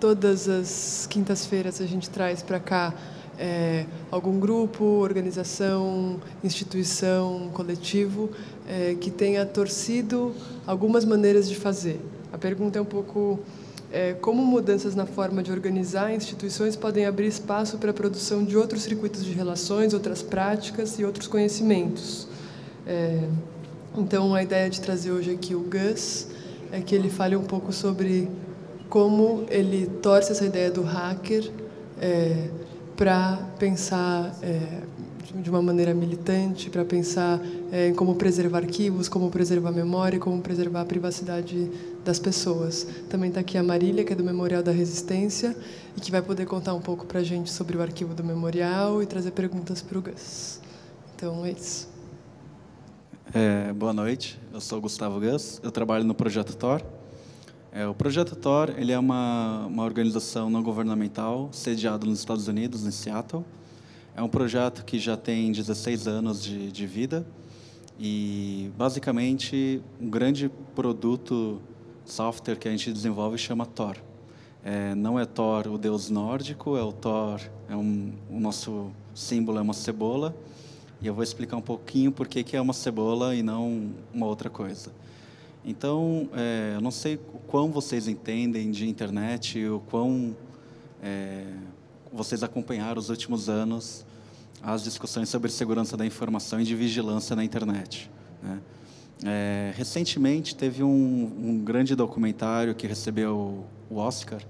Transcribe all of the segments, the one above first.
todas as quintas-feiras a gente traz para cá algum grupo, organização, instituição, coletivo que tenha torcido algumas maneiras de fazer. A pergunta é um pouco como mudanças na forma de organizar instituições podem abrir espaço para a produção de outros circuitos de relações, outras práticas e outros conhecimentos. Então, a ideia de trazer hoje aqui o Gus é que ele fale um pouco sobre como ele torce essa ideia do hacker para pensar de uma maneira militante, para pensar em como preservar arquivos, como preservar a memória, como preservar a privacidade das pessoas. Também está aqui a Marília, que é do Memorial da Resistência, e que vai poder contar um pouco para a gente sobre o arquivo do Memorial e trazer perguntas para o Gus. Então, é isso. Boa noite, eu sou o Gustavo Gus, eu trabalho no Projeto Tor. O Projeto Tor ele é uma organização não governamental sediada nos Estados Unidos, em Seattle. É um projeto que já tem 16 anos de vida e, basicamente, um grande produto software que a gente desenvolve chama Thor. Não é Thor o deus nórdico, o Thor, o nosso símbolo é uma cebola, e eu vou explicar um pouquinho por que é uma cebola e não uma outra coisa. Então, eu não sei o quão vocês entendem de internet, o quão vocês acompanharam os últimos anos as discussões sobre segurança da informação e de vigilância na internet, né? Recentemente, teve um grande documentário que recebeu o Oscar,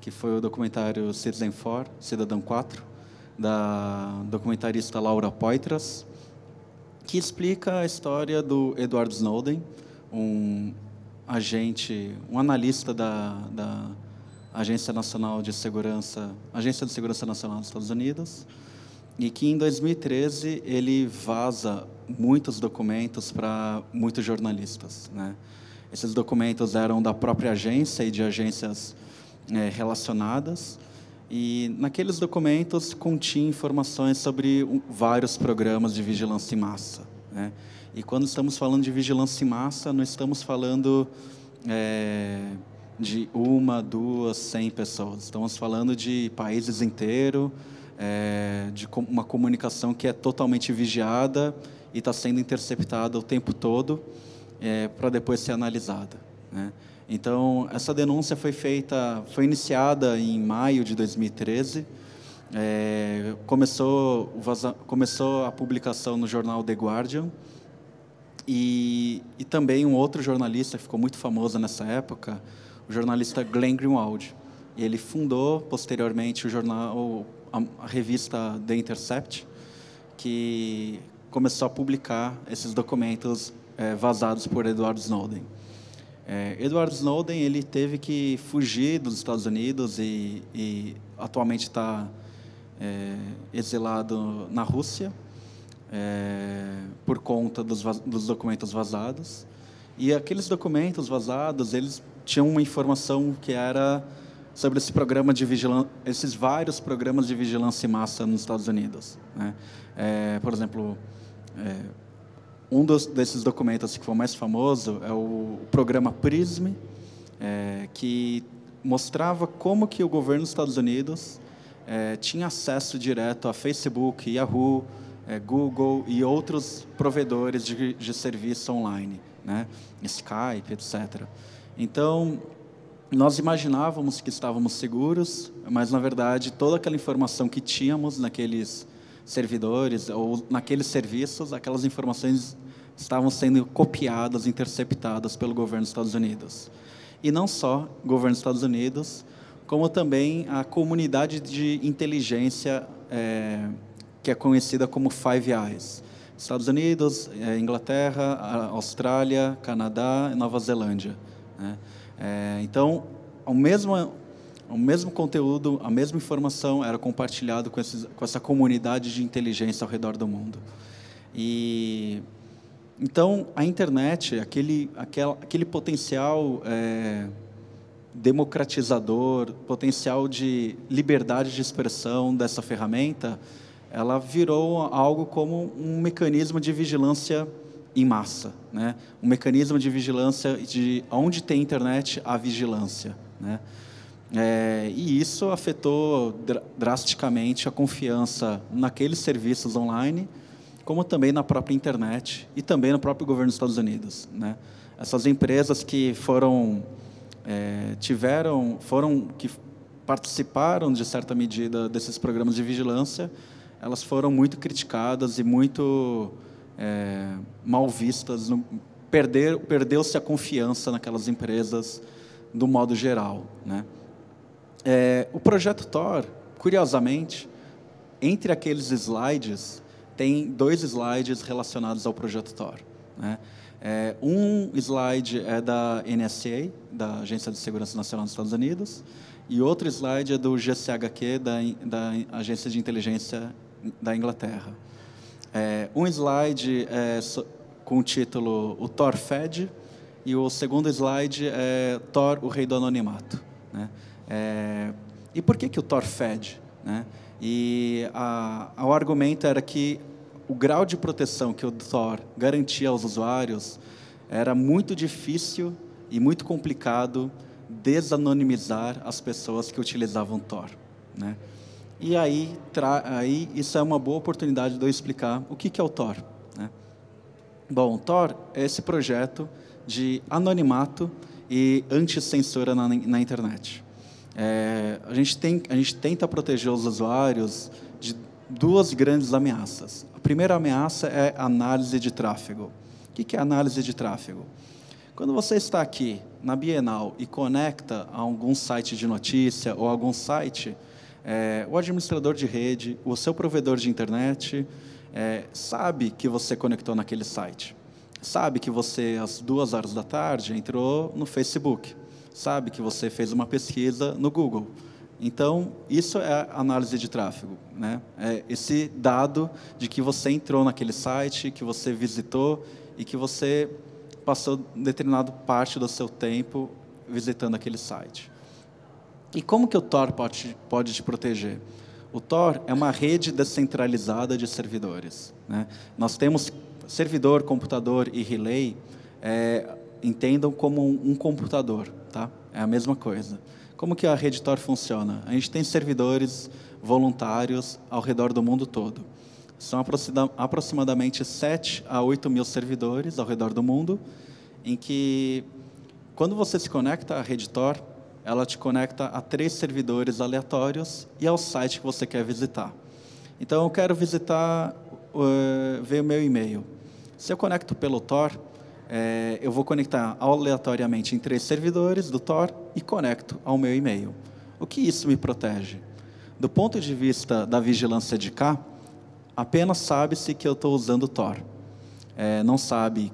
que foi o documentário Citizen4, Cidadão 4, da documentarista Laura Poitras, que explica a história do Edward Snowden, um analista da Agência de Segurança Nacional dos Estados Unidos, e que em 2013 ele vaza muitos documentos para muitos jornalistas, né? Esses documentos eram da própria agência e de agências relacionadas, e naqueles documentos continha informações sobre vários programas de vigilância em massa, né? E quando estamos falando de vigilância em massa, não estamos falando de 1, 2, 100 pessoas. Estamos falando de países inteiros, de uma comunicação que é totalmente vigiada e está sendo interceptada o tempo todo para depois ser analisada, né? Então, essa denúncia foi iniciada em maio de 2013. Começou a publicação no jornal The Guardian, e também um outro jornalista que ficou muito famoso nessa época, o jornalista Glenn Greenwald. E ele fundou, posteriormente, a revista The Intercept, que começou a publicar esses documentos vazados por Edward Snowden. Edward Snowden ele teve que fugir dos Estados Unidos e atualmente está exilado na Rússia, por conta dos documentos vazados. E aqueles documentos vazados, eles tinham uma informação que era sobre esses vários programas de vigilância em massa nos Estados Unidos, né? Por exemplo, desses documentos que foi o mais famoso é o programa PRISM, que mostrava como que o governo dos Estados Unidos tinha acesso direto a Facebook, Yahoo, Google e outros provedores de serviço online, né? Skype, etc. Então, nós imaginávamos que estávamos seguros, mas, na verdade, toda aquela informação que tínhamos naqueles servidores ou naqueles serviços, aquelas informações estavam sendo copiadas, interceptadas pelo governo dos Estados Unidos. E não só o governo dos Estados Unidos, como também a comunidade de inteligência que é conhecida como Five Eyes. Estados Unidos, Inglaterra, Austrália, Canadá e Nova Zelândia, né? Então, o mesmo conteúdo, a mesma informação era compartilhado com essa comunidade de inteligência ao redor do mundo. Então, a internet, aquele potencial democratizador, potencial de liberdade de expressão dessa ferramenta, ela virou algo como um mecanismo de vigilância em massa, né? Um mecanismo de vigilância onde tem internet, há vigilância, né? E isso afetou drasticamente a confiança naqueles serviços online, como também na própria internet e também no próprio governo dos Estados Unidos, né? Essas empresas que que participaram de certa medida desses programas de vigilância, elas foram muito criticadas e muito mal vistas. Perdeu-se a confiança naquelas empresas do modo geral, né? O projeto Tor, curiosamente, entre aqueles slides, tem 2 slides relacionados ao projeto Tor, né? Um slide é da NSA, da Agência de Segurança Nacional dos Estados Unidos, e outro slide é do GCHQ, da Agência de Inteligência da Inglaterra. Um slide com o título O Tor Fed, e o segundo slide é Tor, o Rei do Anonimato, né? E por que o Tor fed, né? O argumento era que o grau de proteção que o Tor garantia aos usuários era muito difícil e muito complicado desanonimizar as pessoas que utilizavam Tor, né? E aí isso é uma boa oportunidade de eu explicar o que é o Tor, né? Bom, o Tor é esse projeto de anonimato e anti-censura na internet. A gente tenta proteger os usuários de 2 grandes ameaças. A primeira ameaça é a análise de tráfego. O que é análise de tráfego? Quando você está aqui na Bienal e conecta a algum site de notícia ou algum site, o administrador de rede, o seu provedor de internet, sabe que você conectou naquele site. Sabe que você, às 2 horas da tarde, entrou no Facebook. Sabe que você fez uma pesquisa no Google. Então, isso é análise de tráfego, né? É esse dado de que você entrou naquele site, que você visitou e que você passou determinada parte do seu tempo visitando aquele site. E como que o Tor pode te proteger? O Tor é uma rede descentralizada de servidores, né? Nós temos servidor, computador e relay, entendam como um computador, tá? É a mesma coisa. Como que a rede Tor funciona? A gente tem servidores voluntários ao redor do mundo todo. São aproximadamente 7 a 8 mil servidores ao redor do mundo, em que, quando você se conecta à rede Tor, ela te conecta a 3 servidores aleatórios e ao site que você quer visitar. Então, eu quero ver o meu e-mail. Se eu conecto pelo Tor, eu vou conectar aleatoriamente em 3 servidores do Tor e conecto ao meu e-mail. O que isso me protege? Do ponto de vista da vigilância de cá, apenas sabe-se que eu estou usando o Tor. Não sabe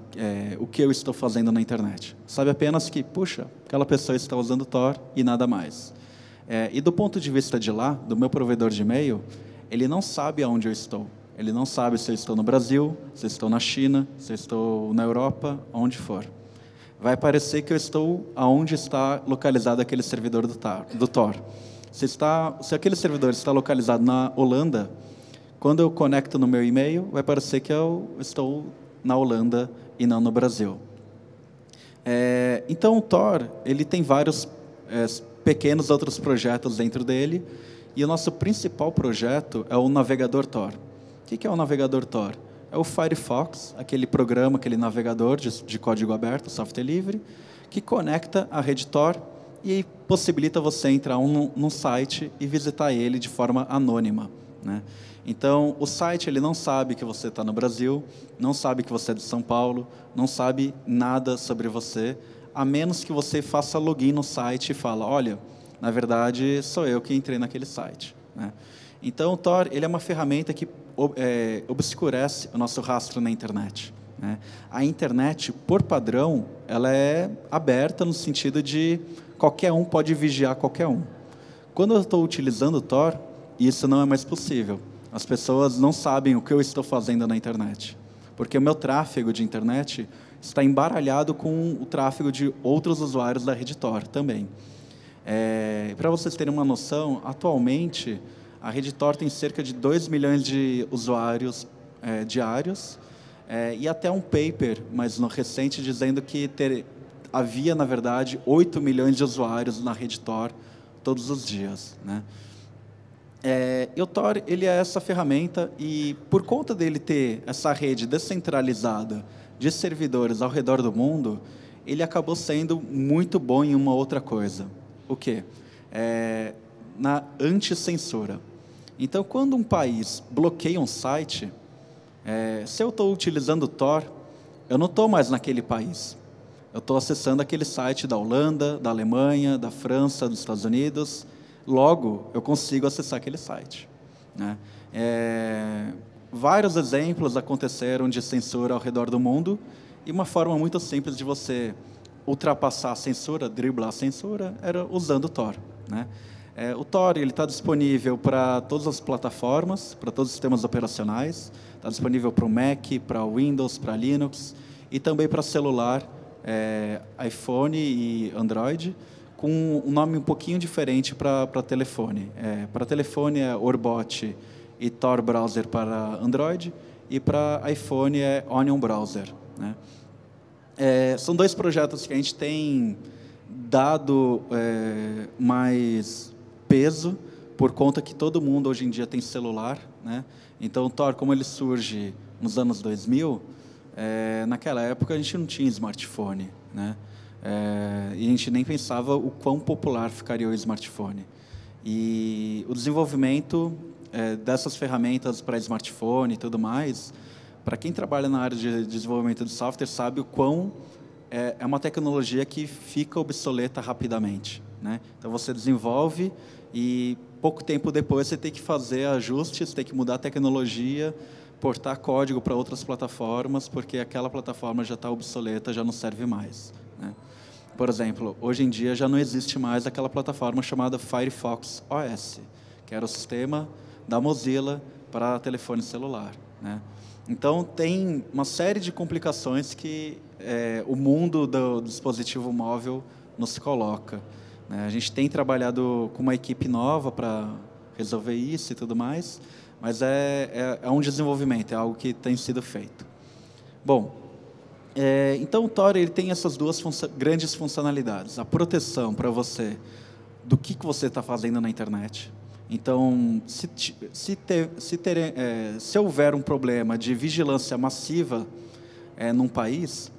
o que eu estou fazendo na internet. Sabe apenas que, puxa, aquela pessoa está usando o Tor e nada mais. E do ponto de vista de lá, do meu provedor de e-mail, ele não sabe aonde eu estou. Ele não sabe se eu estou no Brasil, se eu estou na China, se eu estou na Europa, onde for. Vai parecer que eu estou aonde está localizado aquele servidor do Tor. Se aquele servidor está localizado na Holanda, quando eu conecto no meu e-mail, vai parecer que eu estou na Holanda e não no Brasil. Então, o Tor ele tem vários pequenos outros projetos dentro dele, e o nosso principal projeto é o navegador Tor. O que é o navegador Tor? É o Firefox, aquele programa, aquele navegador de código aberto, software livre, que conecta a rede Tor e possibilita você entrar num site e visitar ele de forma anônima, né? Então, o site ele não sabe que você está no Brasil, não sabe que você é de São Paulo, não sabe nada sobre você, a menos que você faça login no site e fala, olha, na verdade, sou eu que entrei naquele site, né? Então, o Tor ele é uma ferramenta que obscurece o nosso rastro na internet, né? A internet, por padrão, ela é aberta no sentido de qualquer um pode vigiar qualquer um. Quando eu estou utilizando o Tor, isso não é mais possível. As pessoas não sabem o que eu estou fazendo na internet, porque o meu tráfego de internet está embaralhado com o tráfego de outros usuários da rede Tor também. Para vocês terem uma noção, atualmente, a rede Tor tem cerca de 2 milhões de usuários diários, e até um paper, mas recente, dizendo que havia, na verdade, 8 milhões de usuários na rede Tor todos os dias, né? E o Tor, ele é essa ferramenta, e por conta dele ter essa rede descentralizada de servidores ao redor do mundo, ele acabou sendo muito bom em uma outra coisa. O quê? Na anti-censura. Então, quando um país bloqueia um site, se eu estou utilizando o Tor, eu não estou mais naquele país. Eu estou acessando aquele site da Holanda, da Alemanha, da França, dos Estados Unidos. Logo, eu consigo acessar aquele site, né? Vários exemplos aconteceram de censura ao redor do mundo, e uma forma muito simples de você ultrapassar a censura, driblar a censura, era usando o Tor, né? O Tor está disponível para todas as plataformas, para todos os sistemas operacionais. Está disponível para o Mac, para o Windows, para Linux, e também para celular, iPhone e Android, com um nome um pouquinho diferente para telefone. Para telefone é Orbot e Tor Browser para Android, e para iPhone é Onion Browser, né? São dois projetos que a gente tem dado mais peso, por conta que todo mundo hoje em dia tem celular, né? Então, o Tor, como ele surge nos anos 2000, naquela época a gente não tinha smartphone, né? E a gente nem pensava o quão popular ficaria o smartphone. E o desenvolvimento dessas ferramentas para smartphone e tudo mais, para quem trabalha na área de desenvolvimento de software, sabe o quão é uma tecnologia que fica obsoleta rapidamente, né? Então, você desenvolve e pouco tempo depois você tem que fazer ajustes, tem que mudar a tecnologia, portar código para outras plataformas, porque aquela plataforma já está obsoleta, já não serve mais, né? Por exemplo, hoje em dia já não existe mais aquela plataforma chamada Firefox OS, que era o sistema da Mozilla para telefone celular, né? Então, tem uma série de complicações que o mundo do dispositivo móvel nos coloca, né? A gente tem trabalhado com uma equipe nova para resolver isso e tudo mais, mas é um desenvolvimento, é algo que tem sido feito. Bom, então o Tor ele tem essas duas grandes funcionalidades. A proteção para você do que você está fazendo na internet. Então, se houver um problema de vigilância massiva num país,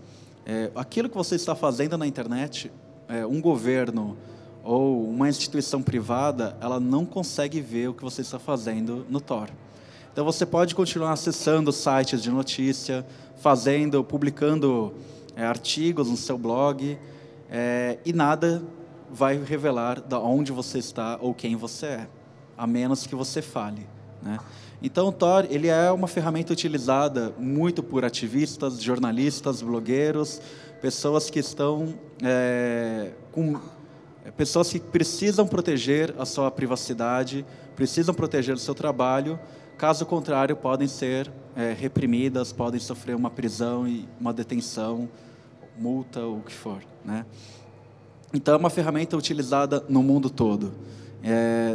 aquilo que você está fazendo na internet, um governo ou uma instituição privada, ela não consegue ver o que você está fazendo no Tor. Então, você pode continuar acessando sites de notícia, publicando artigos no seu blog, e nada vai revelar de onde você está ou quem você é, a menos que você fale, né? Então, o Tor ele é uma ferramenta utilizada muito por ativistas, jornalistas, blogueiros, pessoas que estão pessoas que precisam proteger a sua privacidade, precisam proteger o seu trabalho. Caso contrário, podem ser reprimidas, podem sofrer uma prisão e uma detenção, multa, ou o que for, né? Então, é uma ferramenta utilizada no mundo todo.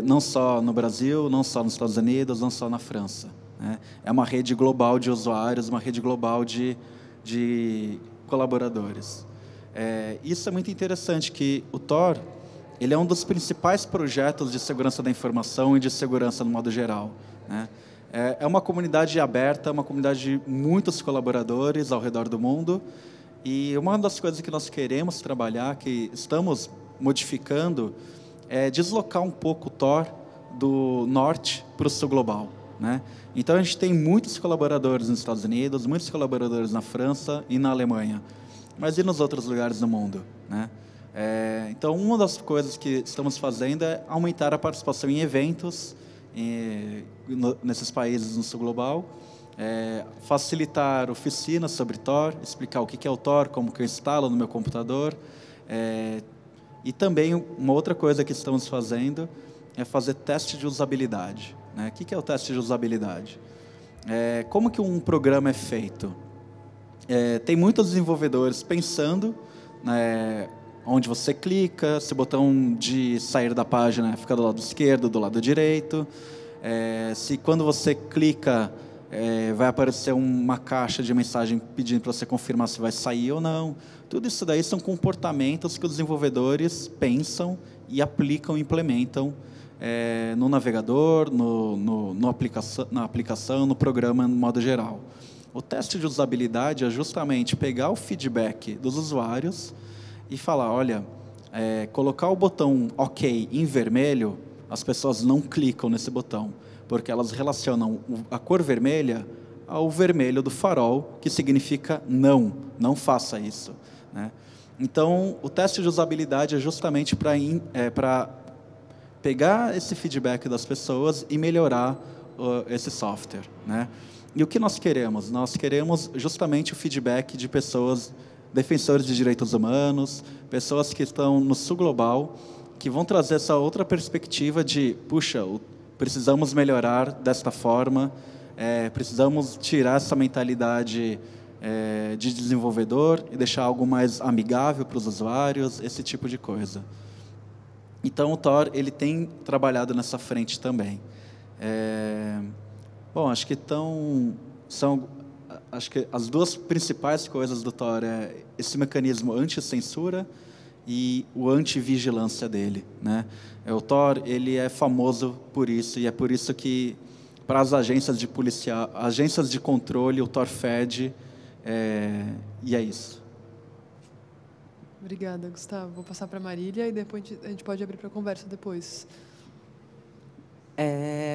Não só no Brasil, não só nos Estados Unidos, não só na França, né? É uma rede global de usuários, uma rede global de colaboradores. Isso é muito interessante, que o Tor ele é um dos principais projetos de segurança da informação e de segurança no modo geral, né? É uma comunidade aberta, uma comunidade de muitos colaboradores ao redor do mundo, e uma das coisas que nós queremos trabalhar, que estamos modificando, é deslocar um pouco o Tor do norte para o sul global, né? Então, a gente tem muitos colaboradores nos Estados Unidos, muitos colaboradores na França e na Alemanha, mas e nos outros lugares do mundo, né? Então, uma das coisas que estamos fazendo é aumentar a participação em eventos nesses países no sul global, facilitar oficinas sobre Tor, explicar o que é o Tor, como que eu instalo no meu computador, e também uma outra coisa que estamos fazendo é fazer teste de usabilidade, né? O que é o teste de usabilidade? Como que um programa é feito? Tem muitos desenvolvedores pensando, né, onde você clica, se o botão de sair da página fica do lado esquerdo, do lado direito, se quando você clica vai aparecer uma caixa de mensagem pedindo para você confirmar se vai sair ou não. Tudo isso daí são comportamentos que os desenvolvedores pensam e aplicam, implementam no navegador, na aplicação, no programa, no modo geral. O teste de usabilidade é justamente pegar o feedback dos usuários e falar, olha, colocar o botão OK em vermelho, as pessoas não clicam nesse botão, porque elas relacionam a cor vermelha ao vermelho do farol, que significa não faça isso, né? Então, o teste de usabilidade é justamente para pegar esse feedback das pessoas e melhorar esse software, né? E o que nós queremos? Nós queremos justamente o feedback de pessoas, defensores de direitos humanos, pessoas que estão no sul global, que vão trazer essa outra perspectiva de, puxa, precisamos melhorar desta forma, precisamos tirar essa mentalidade de desenvolvedor e deixar algo mais amigável para os usuários, esse tipo de coisa. Então, o Thor ele tem trabalhado nessa frente também. Bom, acho que as duas principais coisas do Thor é esse mecanismo anti-censura e o anti-vigilância dele, né? O Thor ele é famoso por isso, e é por isso que, para as agências de agências de controle, o Thor fede, e é isso. Obrigada, Gustavo. Vou passar para a Marília e depois a gente pode abrir para conversa depois.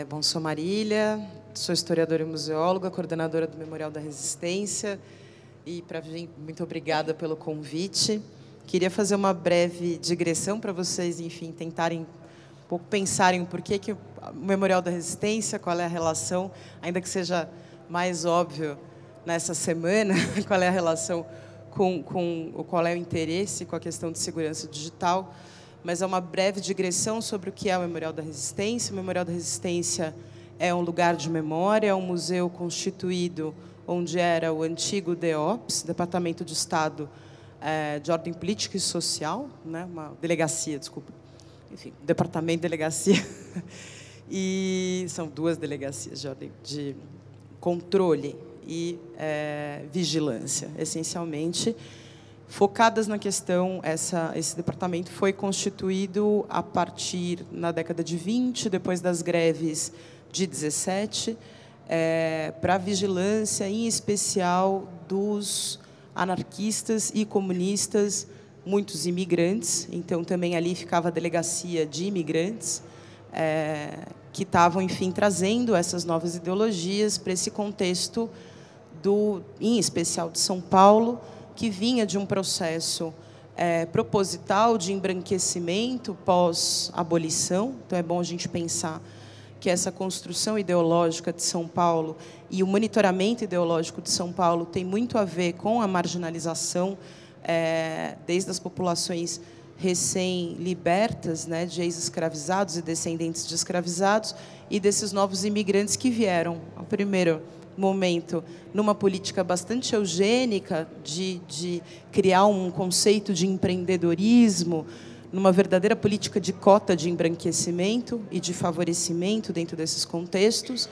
Bom, sou Marília, sou historiadora e museóloga, coordenadora do Memorial da Resistência, e muito obrigada pelo convite. Queria fazer uma breve digressão para vocês, enfim, tentarem um pouco pensarem por que o Memorial da Resistência, qual é a relação, ainda que seja mais óbvio nessa semana, qual é a relação qual é o interesse com a questão de segurança digital, mas é uma breve digressão sobre o que é o Memorial da Resistência. O Memorial da Resistência é um lugar de memória, é um museu constituído onde era o antigo DEOPS, Departamento de Estado de Ordem Política e Social, né? Uma delegacia, desculpa. Enfim, Departamento de Delegacia. E são duas delegacias de ordem de controle e vigilância, essencialmente, focadas na questão. Esse departamento foi constituído a partir, na década de 20, depois das greves de 17, para a vigilância, em especial, dos anarquistas e comunistas, muitos imigrantes. Então, também ali ficava a delegacia de imigrantes, que estavam, enfim, trazendo essas novas ideologias para esse contexto, em especial de São Paulo, que vinha de um processo proposital de embranquecimento pós-abolição. Então, é bom a gente pensar que essa construção ideológica de São Paulo e o monitoramento ideológico de São Paulo tem muito a ver com a marginalização desde as populações recém-libertas, né, de ex-escravizados e descendentes de escravizados, e desses novos imigrantes que vieram, ao primeiro momento, numa política bastante eugênica de criar um conceito de empreendedorismo, numa verdadeira política de cota de embranquecimento e de favorecimento dentro desses contextos,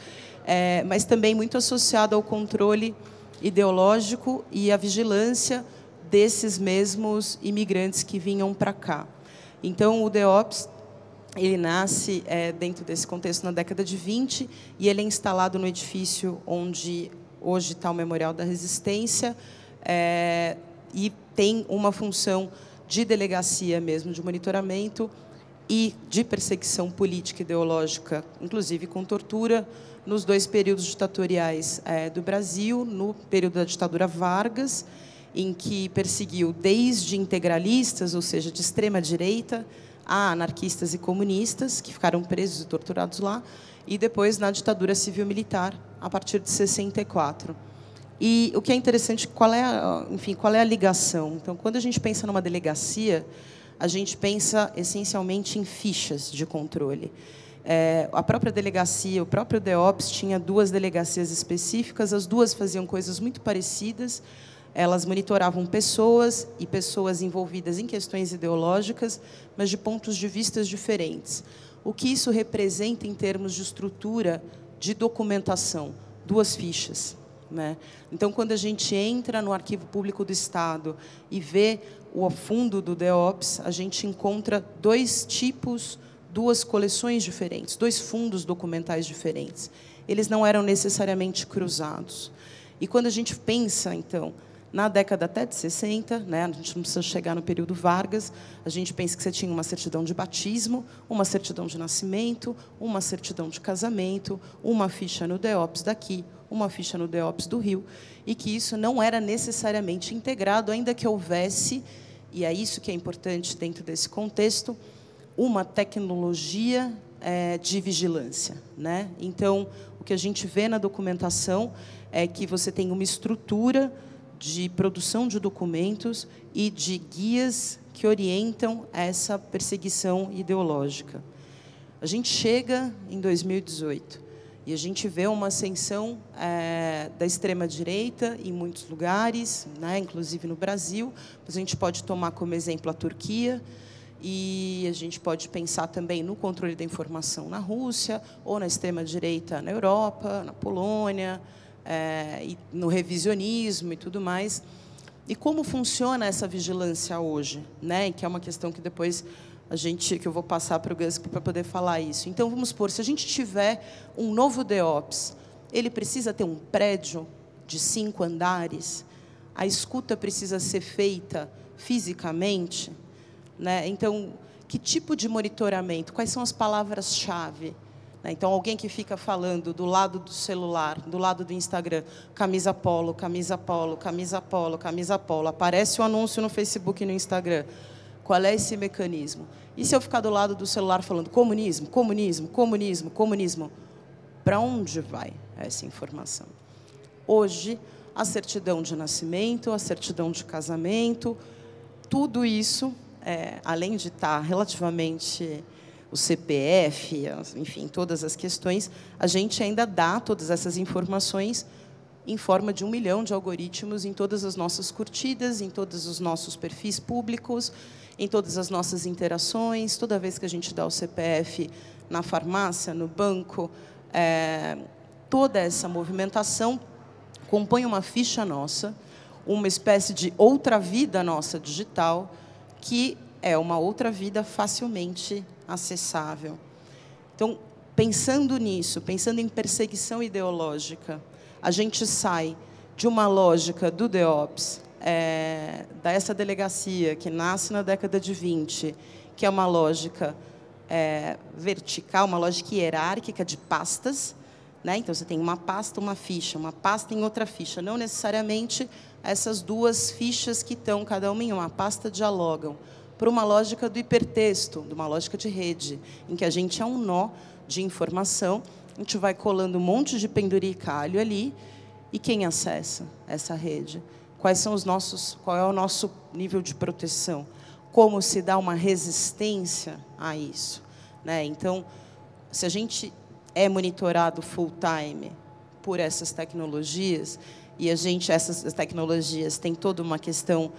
mas também muito associado ao controle ideológico e à vigilância desses mesmos imigrantes que vinham para cá. Então, o DEOPS ele nasce dentro desse contexto na década de 20, e ele é instalado no edifício onde hoje está o Memorial da Resistência, e tem uma função de delegacia mesmo, de monitoramento e de perseguição política e ideológica, inclusive com tortura, nos dois períodos ditatoriais do Brasil, no período da ditadura Vargas, em que perseguiu desde integralistas, ou seja, de extrema-direita, a anarquistas e comunistas, que ficaram presos e torturados lá, e depois na ditadura civil-militar, a partir de 64. E o que é interessante, qual é a ligação? Então, quando a gente pensa numa delegacia, a gente pensa essencialmente em fichas de controle. A própria delegacia, o próprio DEOPS tinha duas delegacias específicas, as duas faziam coisas muito parecidas. Elas monitoravam pessoas e pessoas envolvidas em questões ideológicas, mas de pontos de vista diferentes. O que isso representa em termos de estrutura de documentação? 2 fichas, né? Então, quando a gente entra no Arquivo Público do Estado e vê o fundo do DEOPS, a gente encontra 2 tipos, 2 coleções diferentes, 2 fundos documentais diferentes. Eles não eram necessariamente cruzados. E quando a gente pensa, então, na década até de 60, né, a gente não precisa chegar no período Vargas, a gente pensa que você tinha uma certidão de batismo, uma certidão de nascimento, uma certidão de casamento, uma ficha no DEOPS daqui, uma ficha no DEOPS do Rio, e que isso não era necessariamente integrado, ainda que houvesse, e é isso que é importante dentro desse contexto, uma tecnologia de vigilância, né? Então, o que a gente vê na documentação é que você tem uma estrutura de produção de documentos e de guias que orientam essa perseguição ideológica. A gente chega em 2018 e a gente vê uma ascensão da extrema-direita em muitos lugares, né, inclusive no Brasil. A gente pode tomar como exemplo a Turquia, e a gente pode pensar também no controle da informação na Rússia, ou na extrema-direita na Europa, na Polônia, e no revisionismo e tudo mais. E como funciona essa vigilância hoje, né? Que é uma questão que depois que eu vou passar para o Gus para poder falar isso. Então, vamos supor, se a gente tiver um novo DEOPS, ele precisa ter um prédio de 5 andares, a escuta precisa ser feita fisicamente, né? Então, que tipo de monitoramento? Quais são as palavras-chave? Então, alguém que fica falando do lado do celular, do lado do Instagram, camisa polo, camisa polo, camisa polo, camisa polo, aparece o anúncio no Facebook e no Instagram. Qual é esse mecanismo? E se eu ficar do lado do celular falando comunismo, comunismo, comunismo, comunismo? Para onde vai essa informação? Hoje, a certidão de nascimento, a certidão de casamento, tudo isso, além de estar relativamente o CPF, enfim, todas as questões, a gente ainda dá todas essas informações em forma de 1 milhão de algoritmos em todas as nossas curtidas, em todos os nossos perfis públicos, em todas as nossas interações. Toda vez que a gente dá o CPF na farmácia, no banco, toda essa movimentação compõe uma ficha nossa, uma espécie de outra vida nossa digital, que é uma outra vida facilmente acessável. Então, pensando nisso, pensando em perseguição ideológica, a gente sai de uma lógica do DEOPS, dessa delegacia que nasce na década de 20, que é uma lógica vertical, uma lógica hierárquica de pastas, né? Então, você tem uma pasta uma pasta em outra ficha. Não necessariamente essas 2 fichas que estão, cada uma em uma pasta, dialogam, para uma lógica do hipertexto, de uma lógica de rede, em que a gente é um nó de informação, a gente vai colando um monte de penduricalho ali, e quem acessa essa rede? Qual é o nosso nível de proteção? Como se dá uma resistência a isso, né? Então, se a gente é monitorado full time por essas tecnologias, e essas tecnologias têm toda uma questão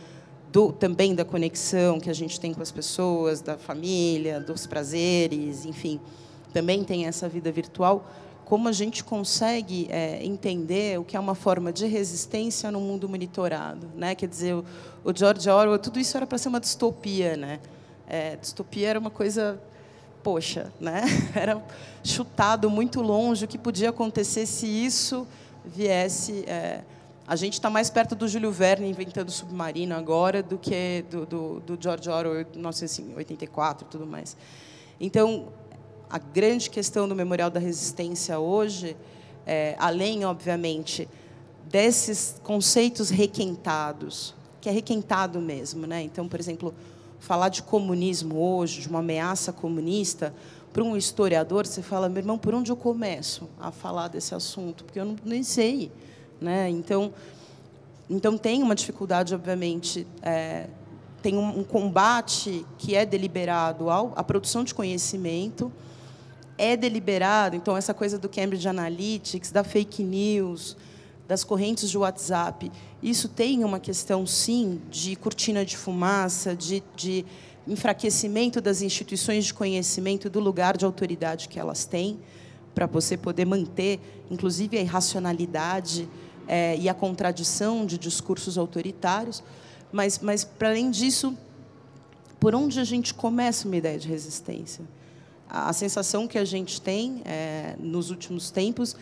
também da conexão que a gente tem com as pessoas, da família, dos prazeres, enfim, também tem essa vida virtual, como a gente consegue entender o que é uma forma de resistência no mundo monitorado, né? Quer dizer, o George Orwell, tudo isso era para ser uma distopia, né? Distopia era uma coisa, poxa, né? Era chutado muito longe o que podia acontecer se isso viesse. A gente está mais perto do Júlio Verne inventando submarino agora do que do George Orwell, 1984 e tudo mais. Então, a grande questão do Memorial da Resistência hoje, além, obviamente, desses conceitos requentados, que é requentado mesmo, né? Então, por exemplo, falar de comunismo hoje, de uma ameaça comunista, para um historiador, você fala, meu irmão, por onde eu começo a falar desse assunto? Porque eu nem sei, né? Então tem uma dificuldade, obviamente, tem um combate que é deliberado à produção de conhecimento, é deliberado, então, essa coisa do Cambridge Analytics, da fake news, das correntes de WhatsApp, isso tem uma questão, sim, de cortina de fumaça, de enfraquecimento das instituições de conhecimento, do lugar de autoridade que elas têm, para você poder manter, inclusive, a irracionalidade e a contradição de discursos autoritários. Mas para além disso, por onde a gente começa uma ideia de resistência? A sensação que a gente tem nos últimos tempos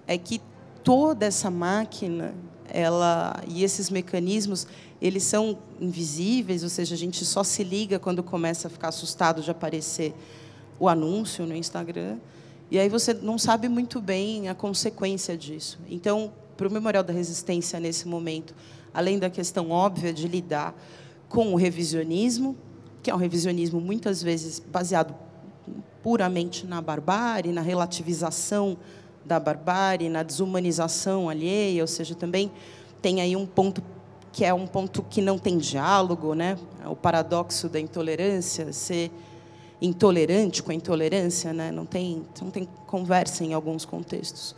é que toda essa máquina e esses mecanismos, eles são invisíveis, ou seja, a gente só se liga quando começa a ficar assustado de aparecer o anúncio no Instagram, e aí você não sabe muito bem a consequência disso. Então, para o Memorial da Resistência, nesse momento, além da questão óbvia de lidar com o revisionismo, que é um revisionismo muitas vezes baseado puramente na barbárie, na relativização da barbárie, na desumanização alheia, ou seja, também tem aí um ponto que é um ponto que não tem diálogo, né? O paradoxo da intolerância, ser intolerante com a intolerância, né? Não tem conversa em alguns contextos.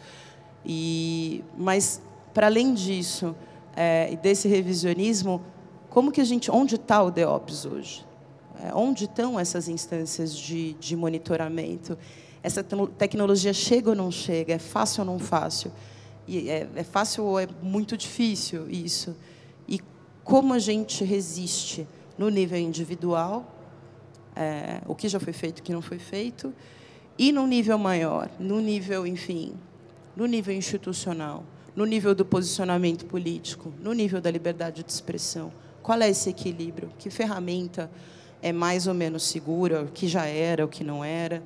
Mas, para além disso, desse revisionismo, onde está o DEOPS hoje? Onde estão essas instâncias de monitoramento? Essa tecnologia chega ou não chega? É fácil ou não fácil? E é fácil ou é muito difícil isso? E como a gente resiste no nível individual, o que já foi feito, o que não foi feito, e no nível maior, no nível, enfim, no nível institucional, no nível do posicionamento político, no nível da liberdade de expressão. Qual é esse equilíbrio? Que ferramenta é mais ou menos segura? O que já era, o que não era?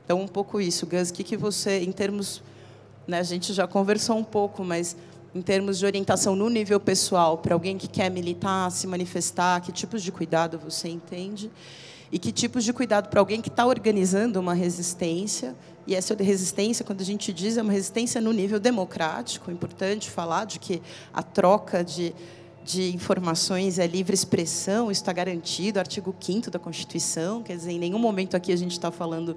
Então, um pouco isso. Gus, o que você, em termos... Né, a gente já conversou um pouco, mas em termos de orientação no nível pessoal, para alguém que quer militar, se manifestar, que tipos de cuidado você entende? E que tipos de cuidado para alguém que está organizando uma resistência? E essa resistência, quando a gente diz, é uma resistência no nível democrático. É importante falar de que a troca de informações é livre expressão, isso está garantido, artigo 5º da Constituição, quer dizer, em nenhum momento aqui a gente está falando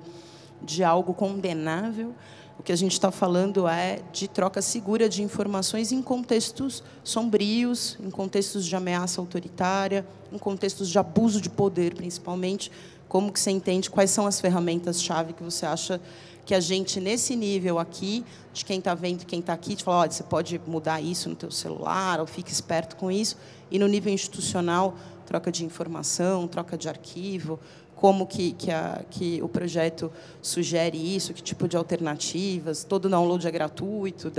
de algo condenável, o que a gente está falando é de troca segura de informações em contextos sombrios, em contextos de ameaça autoritária, em contextos de abuso de poder, principalmente. Como que você entende, quais são as ferramentas-chave que você acha que a gente, nesse nível aqui, de quem está vendo, quem está aqui, de falar, olha, você pode mudar isso no teu celular, ou fique esperto com isso, e no nível institucional, troca de informação, troca de arquivo, como que o projeto sugere isso, que tipo de alternativas, todo download é gratuito,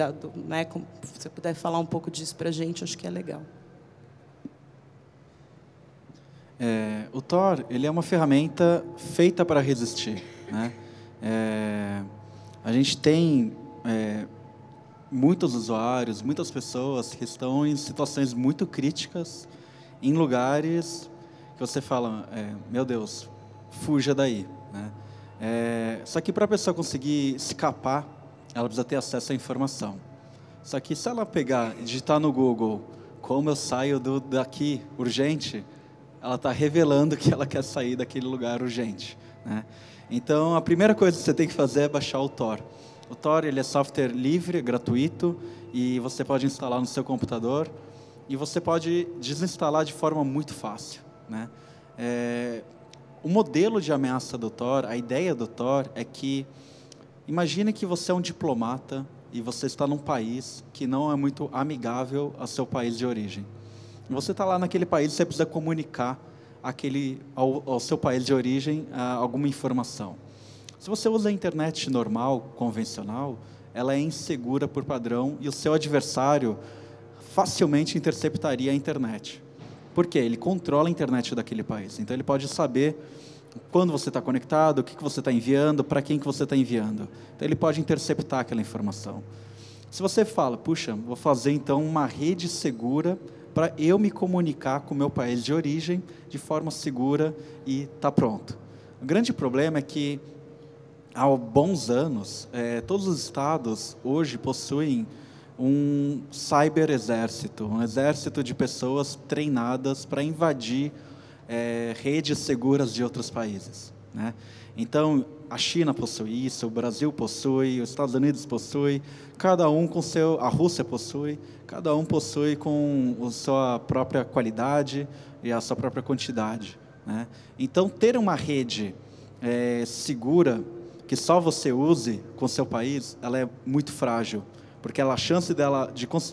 né, se você puder falar um pouco disso para a gente, acho que é legal. O Tor, ele é uma ferramenta feita para resistir, né? A gente tem muitos usuários, muitas pessoas que estão em situações muito críticas, em lugares que você fala, meu Deus, fuja daí, né? Só que para a pessoa conseguir escapar, ela precisa ter acesso à informação. Só que se ela pegar e digitar no Google como eu saio daqui urgente, ela está revelando que ela quer sair daquele lugar urgente, né? Então, a primeira coisa que você tem que fazer é baixar o Tor. O Tor, ele é software livre, gratuito, e você pode instalar no seu computador, e você pode desinstalar de forma muito fácil, né? O modelo de ameaça do Tor, a ideia do Tor é que, imagine que você é um diplomata e você está num país que não é muito amigável ao seu país de origem. Você está lá naquele país, você precisa comunicar ao seu país de origem alguma informação. Se você usa a internet normal, convencional, ela é insegura por padrão e o seu adversário facilmente interceptaria a internet. Por quê? Ele controla a internet daquele país. Então, ele pode saber quando você está conectado, o que você está enviando, para quem que você está enviando. Então, ele pode interceptar aquela informação. Se você fala, puxa, vou fazer então uma rede segura para eu me comunicar com o meu país de origem de forma segura e está pronto. O grande problema é que, há bons anos, todos os estados hoje possuem um cyber-exército, um exército de pessoas treinadas para invadir redes seguras de outros países, né? Então, a China possui isso, o Brasil possui, os Estados Unidos possui, cada um com a Rússia possui, cada um possui com a sua própria qualidade e a sua própria quantidade, né? Então, ter uma rede segura que só você use com o seu país, ela é muito frágil, porque a chance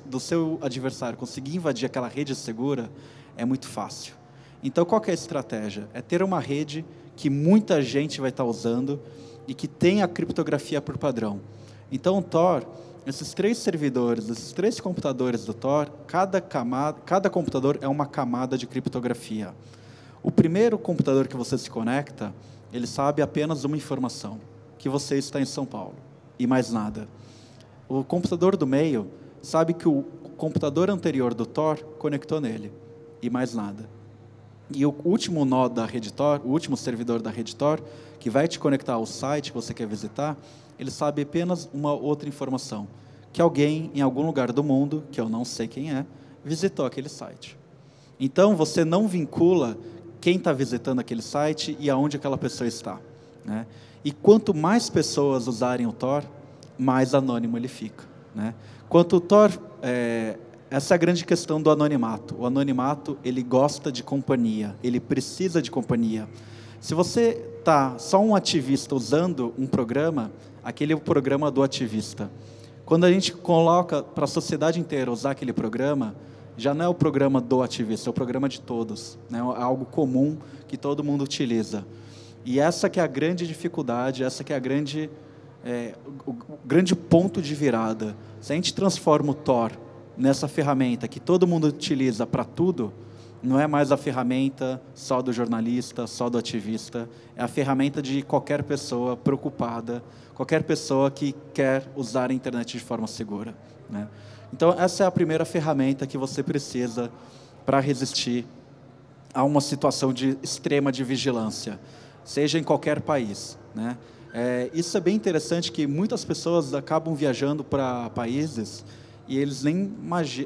do seu adversário conseguir invadir aquela rede segura é muito fácil. Então, qual que é a estratégia? É ter uma rede que muita gente vai estar usando e que tem a criptografia por padrão. Então, o Tor, esses 3 servidores, esses 3 computadores do Tor, cada computador é uma camada de criptografia. O primeiro computador que você se conecta, ele sabe apenas uma informação, que você está em São Paulo, e mais nada. O computador do meio sabe que o computador anterior do Tor conectou nele, e mais nada. E o último nó da rede Tor, o último servidor da rede Tor, que vai te conectar ao site que você quer visitar, ele sabe apenas uma outra informação, que alguém em algum lugar do mundo, que eu não sei quem é, visitou aquele site. Então, você não vincula quem está visitando aquele site e aonde aquela pessoa está, né? E quanto mais pessoas usarem o Tor, mais anônimo ele fica, né? Quanto o Tor... essa é a grande questão do anonimato. O anonimato, ele gosta de companhia, ele precisa de companhia. Se você está só um ativista usando um programa, aquele é o programa do ativista. Quando a gente coloca para a sociedade inteira usar aquele programa, já não é o programa do ativista, é o programa de todos, né? É algo comum que todo mundo utiliza. E essa que é a grande dificuldade, essa que é o grande ponto de virada. Se a gente transforma o Tor nessa ferramenta que todo mundo utiliza para tudo, não é mais a ferramenta só do jornalista, só do ativista, é a ferramenta de qualquer pessoa preocupada, qualquer pessoa que quer usar a internet de forma segura, né? Então, essa é a primeira ferramenta que você precisa para resistir a uma situação de extrema de vigilância, seja em qualquer país, né? Isso é bem interessante, que muitas pessoas acabam viajando para países e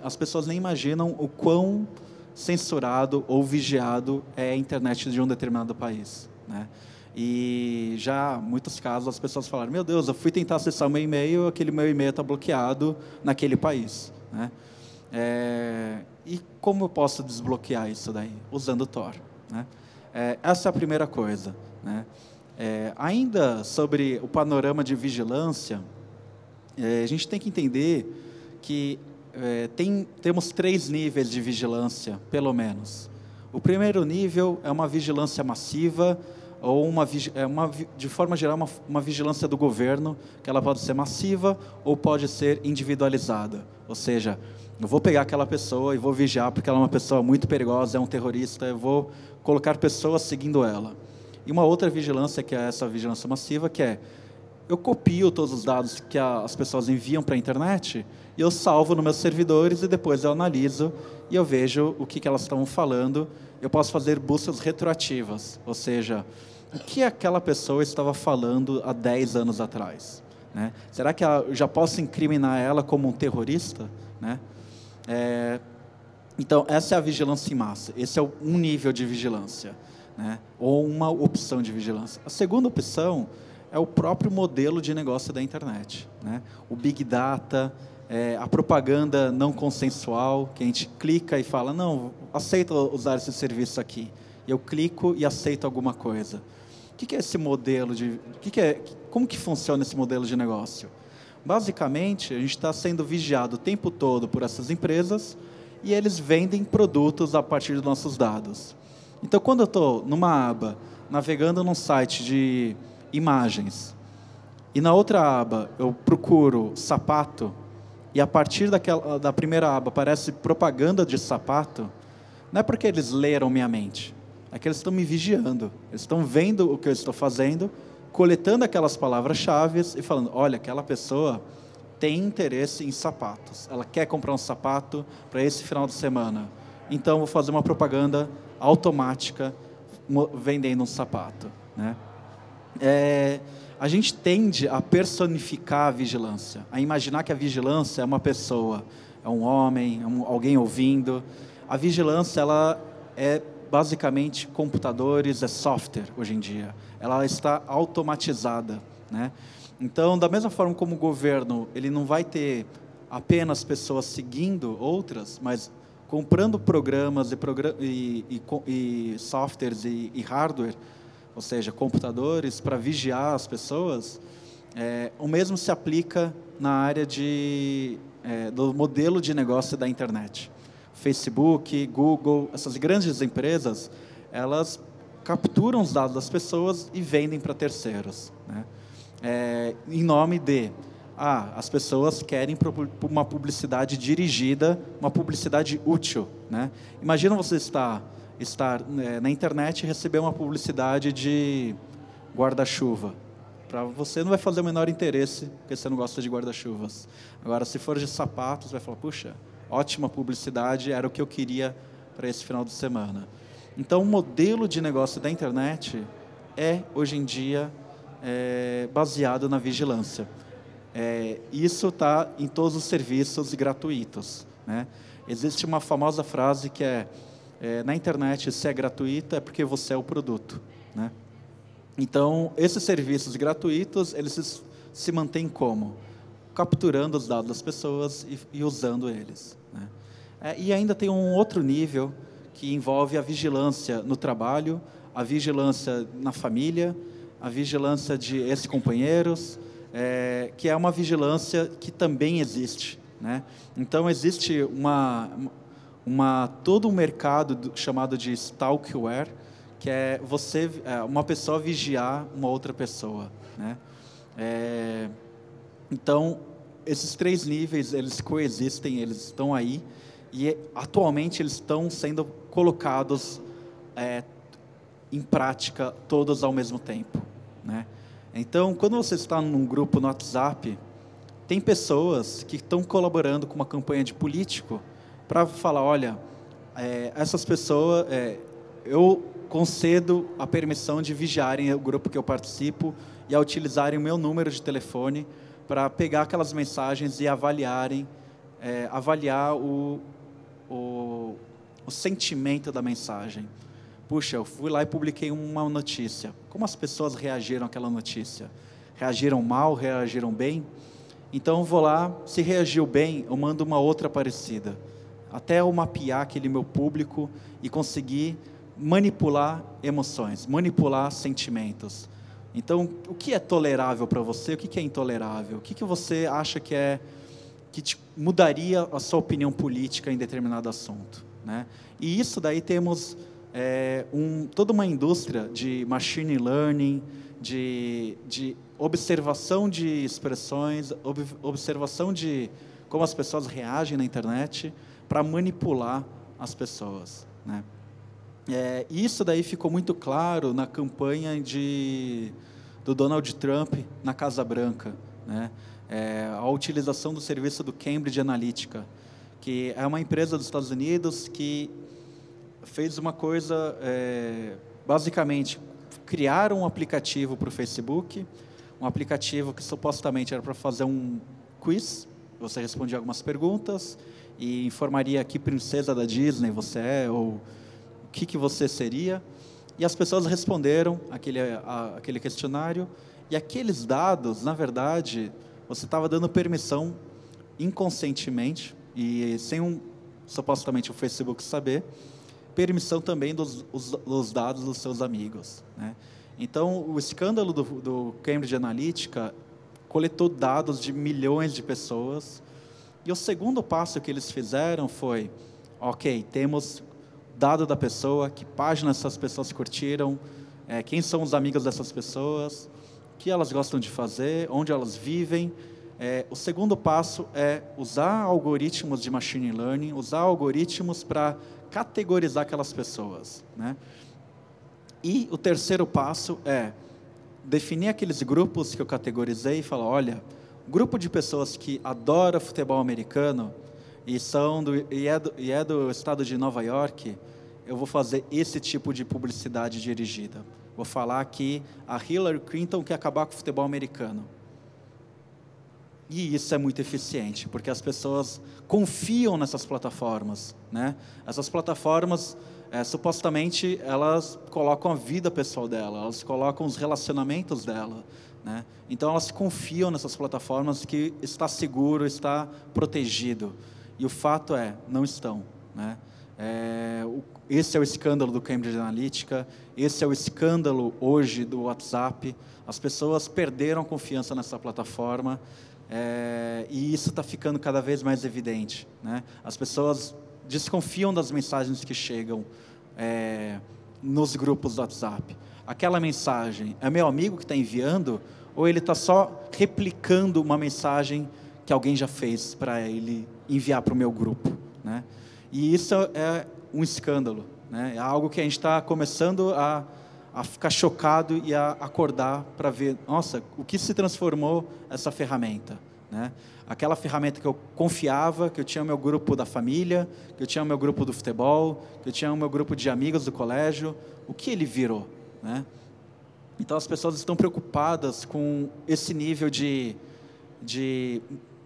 as pessoas nem imaginam o quão censurado ou vigiado é a internet de um determinado país, né? E já, em muitos casos, as pessoas falaram: meu Deus, eu fui tentar acessar o meu e-mail, aquele meu e-mail está bloqueado naquele país, né? E como eu posso desbloquear isso daí? Usando o Tor, né? Essa é a primeira coisa, né? Ainda sobre o panorama de vigilância, a gente tem que entender que temos 3 níveis de vigilância, pelo menos. O primeiro nível é uma vigilância massiva, ou de forma geral, uma vigilância do governo, que ela pode ser massiva ou pode ser individualizada. Ou seja, eu vou pegar aquela pessoa e vou vigiar porque ela é uma pessoa muito perigosa, é um terrorista, eu vou colocar pessoas seguindo ela. E uma outra vigilância, que é essa vigilância massiva, que é: eu copio todos os dados que as pessoas enviam para a internet e eu salvo nos meus servidores e depois eu analiso e eu vejo o que elas estão falando. Eu posso fazer buscas retroativas, ou seja, o que aquela pessoa estava falando há 10 anos atrás, né? Será que eu já posso incriminar ela como um terrorista, né? Então, essa é a vigilância em massa. Esse é um nível de vigilância, né? Ou uma opção de vigilância. A segunda opção é o próprio modelo de negócio da internet, né? O Big Data, a propaganda não consensual, que a gente clica e fala: não, aceito usar esse serviço aqui. Eu clico e aceito alguma coisa. O que é esse modelo como que funciona esse modelo de negócio? Basicamente, a gente está sendo vigiado o tempo todo por essas empresas e eles vendem produtos a partir dos nossos dados. Então, quando eu estou numa aba, navegando num site de imagens, e na outra aba eu procuro sapato, e a partir da primeira aba aparece propaganda de sapato, não é porque eles leram minha mente, é que eles estão me vigiando, eles estão vendo o que eu estou fazendo, coletando aquelas palavras-chave e falando: olha, aquela pessoa tem interesse em sapatos, ela quer comprar um sapato para esse final de semana, então vou fazer uma propaganda automática vendendo um sapato, né? A gente tende a personificar a vigilância, a imaginar que a vigilância é uma pessoa, é um homem, alguém ouvindo. A vigilância, ela é basicamente computadores, é software hoje em dia. Ela está automatizada, né? Então, da mesma forma como o governo, ele não vai ter apenas pessoas seguindo outras, mas comprando programas e softwares e hardware ou seja, computadores para vigiar as pessoas, o mesmo se aplica na área do modelo de negócio da internet. Facebook, Google, essas grandes empresas, elas capturam os dados das pessoas e vendem para terceiros, né? Em nome de as pessoas querem uma publicidade dirigida, uma publicidade útil, né? Imagina você estar na internet e receber uma publicidade de guarda-chuva. Para você não vai fazer o menor interesse, porque você não gosta de guarda-chuvas. Agora, se for de sapatos, vai falar, puxa, ótima publicidade, era o que eu queria para esse final de semana. Então, o modelo de negócio da internet hoje em dia, baseado na vigilância. Isso está em todos os serviços gratuitos, né? Existe uma famosa frase que na internet, se é gratuito, é porque você é o produto, né? Então, esses serviços gratuitos, eles se mantêm como? Capturando os dados das pessoas e usando eles, né? E ainda tem um outro nível que envolve a vigilância no trabalho, a vigilância na família, a vigilância de ex-companheiros, que é uma vigilância que também existe, né? Então, existe todo um mercado chamado de stalkerware, que é uma pessoa vigiar uma outra pessoa, né? Então, esses 3 níveis, eles coexistem, eles estão aí, e atualmente eles estão sendo colocados em prática todos ao mesmo tempo, né? Então, quando você está num grupo no WhatsApp, tem pessoas que estão colaborando com uma campanha de político para falar, olha, essas pessoas, eu concedo a permissão de vigiarem o grupo que eu participo e a utilizarem o meu número de telefone para pegar aquelas mensagens e avaliar o sentimento da mensagem. Puxa, eu fui lá e publiquei uma notícia. Como as pessoas reagiram àquela notícia? Reagiram mal? Reagiram bem? Então, eu vou lá, se reagiu bem, eu mando uma outra parecida. Até eu mapear aquele meu público e conseguir manipular emoções, manipular sentimentos. Então, o que é tolerável para você? O que é intolerável? O que você acha que mudaria a sua opinião política em determinado assunto, né? E isso daí temos toda uma indústria de machine learning, de observação de expressões, observação de como as pessoas reagem na internet para manipular as pessoas, né? Isso daí ficou muito claro na campanha do Donald Trump na Casa Branca, né? A utilização do serviço do Cambridge Analytica, que é uma empresa dos Estados Unidos que fez uma coisa, basicamente, criaram um aplicativo para o Facebook, um aplicativo que supostamente era para fazer um quiz, você respondia algumas perguntas e informaria que princesa da Disney você é, ou o que você seria, e as pessoas responderam aquele questionário, e aqueles dados, na verdade, você estava dando permissão inconscientemente, e sem supostamente o Facebook saber, permissão também dos dados dos seus amigos, né? Então, o escândalo do Cambridge Analytica coletou dados de milhões de pessoas, e o segundo passo que eles fizeram foi, ok, temos dado da pessoa, que páginas essas pessoas curtiram, quem são os amigos dessas pessoas, o que elas gostam de fazer, onde elas vivem. O segundo passo é usar algoritmos de machine learning, usar algoritmos para categorizar aquelas pessoas, né? E o terceiro passo é definir aqueles grupos que eu categorizei e falar, olha, grupo de pessoas que adora futebol americano e é do estado de Nova York, eu vou fazer esse tipo de publicidade dirigida. Vou falar que a Hillary Clinton quer acabar com o futebol americano. E isso é muito eficiente, porque as pessoas confiam nessas plataformas, né? Essas plataformas, supostamente, elas colocam a vida pessoal dela, elas colocam os relacionamentos dela, né? Então, elas confiam nessas plataformas que está seguro, está protegido. E o fato não estão, né? Esse é o escândalo do Cambridge Analytica, esse é o escândalo hoje do WhatsApp. As pessoas perderam confiança nessa plataforma, e isso está ficando cada vez mais evidente, né? As pessoas desconfiam das mensagens que chegam nos grupos do WhatsApp. Aquela mensagem é meu amigo que está enviando, ou ele está só replicando uma mensagem que alguém já fez para ele enviar para o meu grupo, né? E isso é um escândalo, né? É algo que a gente está começando a ficar chocado e a acordar para ver, nossa, o que se transformou essa ferramenta, né? Aquela ferramenta que eu confiava, que eu tinha o meu grupo da família, que eu tinha o meu grupo do futebol, que eu tinha o meu grupo de amigos do colégio, o que ele virou, né? Então as pessoas estão preocupadas com esse nível de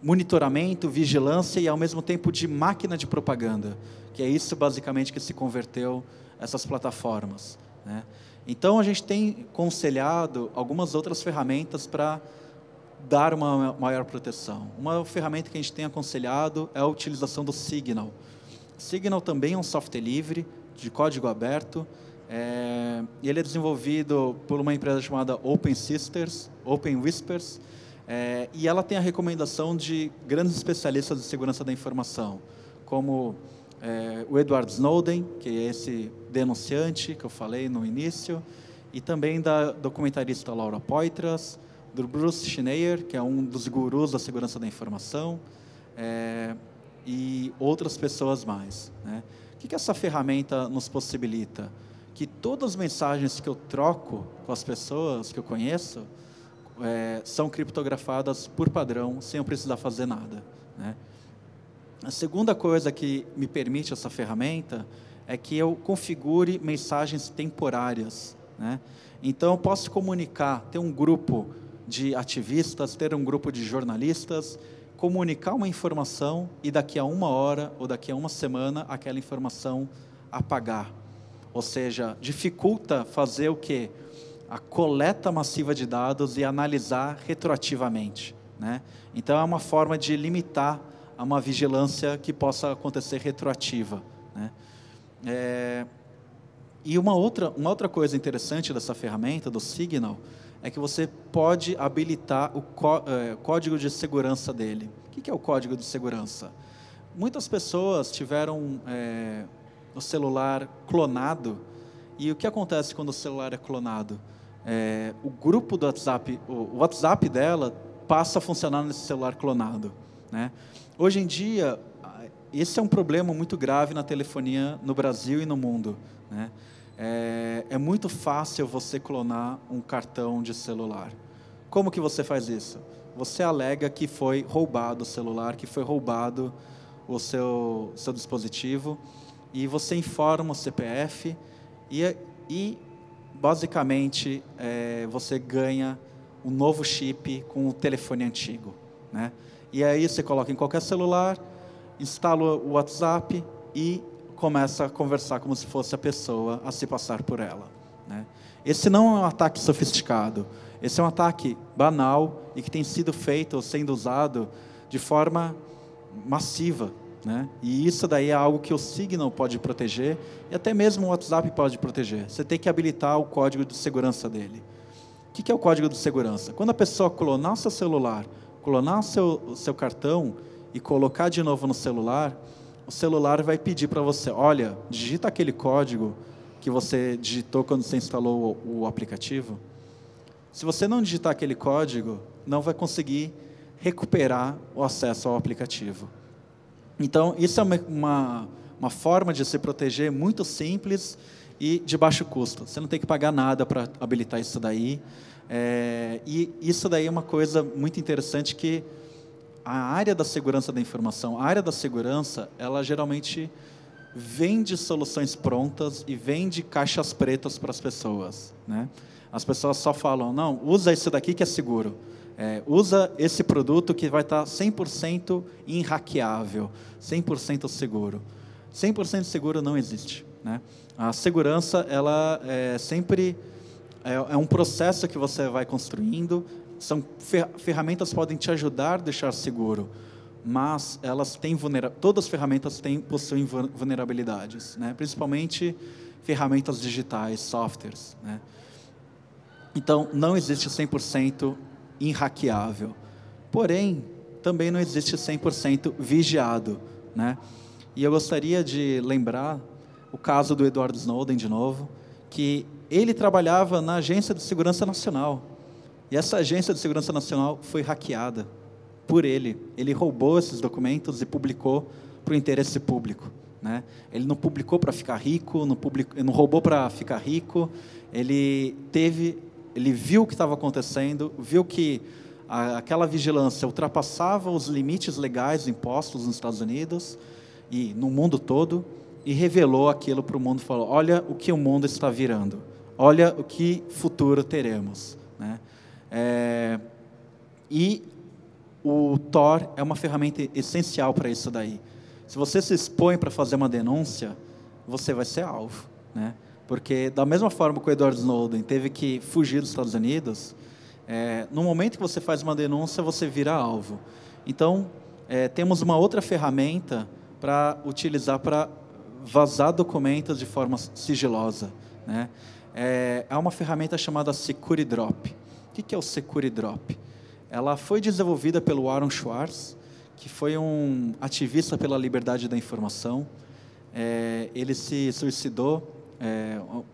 monitoramento, vigilância e ao mesmo tempo de máquina de propaganda, que é isso basicamente que se converteu essas plataformas, né? Então a gente tem aconselhado algumas outras ferramentas para dar uma maior proteção. Uma ferramenta que a gente tem aconselhado é a utilização do Signal. Signal também é um software livre, de código aberto. Ele é desenvolvido por uma empresa chamada Open Whispers, e ela tem a recomendação de grandes especialistas de segurança da informação, como o Edward Snowden, que é esse denunciante que eu falei no início, e também da documentarista Laura Poitras, do Bruce Schneier, que é um dos gurus da segurança da informação, e outras pessoas mais, né? O que essa ferramenta nos possibilita? Que todas as mensagens que eu troco com as pessoas que eu conheço são criptografadas por padrão, sem eu precisar fazer nada, né? A segunda coisa que me permite essa ferramenta é que eu configure mensagens temporárias, né? Então, eu posso comunicar, ter um grupo de ativistas, ter um grupo de jornalistas, comunicar uma informação e daqui a 1 hora ou daqui a 1 semana aquela informação apagar. Ou seja, dificulta fazer o quê? A coleta massiva de dados e analisar retroativamente, né? Então, é uma forma de limitar a uma vigilância que possa acontecer retroativa, né? E uma outra coisa interessante dessa ferramenta, do Signal, é que você pode habilitar o código de segurança dele. O que é o código de segurança? Muitas pessoas tiveram o celular clonado, e o que acontece quando o celular é clonado? O grupo do WhatsApp, o WhatsApp dela passa a funcionar nesse celular clonado, né? Hoje em dia, esse é um problema muito grave na telefonia no Brasil e no mundo, né? É muito fácil você clonar um cartão de celular. Como que você faz isso? Você alega que foi roubado o celular, que foi roubado o seu dispositivo, e você informa o CPF, e basicamente você ganha um novo chip com o telefone antigo, né? E aí você coloca em qualquer celular, instala o WhatsApp e começa a conversar como se fosse a pessoa a se passar por ela, né? Esse não é um ataque sofisticado, esse é um ataque banal e que tem sido feito ou sendo usado de forma massiva, né? E isso daí é algo que o Signal pode proteger e até mesmo o WhatsApp pode proteger. Você tem que habilitar o código de segurança dele. O que é o código de segurança? Quando a pessoa clonar o seu celular, clonar o seu cartão e colocar de novo no celular, o celular vai pedir para você, olha, digita aquele código que você digitou quando você instalou o aplicativo. Se você não digitar aquele código, não vai conseguir recuperar o acesso ao aplicativo. Então, isso é uma forma de se proteger muito simples e de baixo custo. Você não tem que pagar nada para habilitar isso daí. E isso daí é uma coisa muito interessante, que a área da segurança da informação, a área da segurança, ela geralmente vende soluções prontas e vende caixas pretas para as pessoas, né? As pessoas só falam, não, usa isso daqui que é seguro. Usa esse produto que vai estar 100% inhackeável, 100% seguro. 100% seguro não existe, né? A segurança, ela sempre é um processo que você vai construindo. Ferramentas podem te ajudar a deixar seguro, mas elas têm todas as ferramentas possuem vulnerabilidades, né? Principalmente ferramentas digitais, softwares, né? Então, não existe 100% inhackeável. Porém, também não existe 100% vigiado, né? E eu gostaria de lembrar o caso do Edward Snowden, de novo, que ele trabalhava na Agência de Segurança Nacional. E essa Agência de Segurança Nacional foi hackeada por ele. Ele roubou esses documentos e publicou para o interesse público, né? Ele não publicou para ficar rico, não roubou para ficar rico. Ele viu o que estava acontecendo, viu que aquela vigilância ultrapassava os limites legais impostos nos Estados Unidos e no mundo todo, e revelou aquilo para o mundo, falou: olha o que o mundo está virando, olha o que futuro teremos, né? E o Tor é uma ferramenta essencial para isso daí. Se você se expõe para fazer uma denúncia, você vai ser alvo, né? Porque, da mesma forma que o Edward Snowden teve que fugir dos Estados Unidos, no momento que você faz uma denúncia, você vira alvo. Então, temos uma outra ferramenta para utilizar para vazar documentos de forma sigilosa, né? É uma ferramenta chamada SecuriDrop. O que é o SecuriDrop? Ela foi desenvolvida pelo Aaron Swartz, que foi um ativista pela liberdade da informação. Ele se suicidou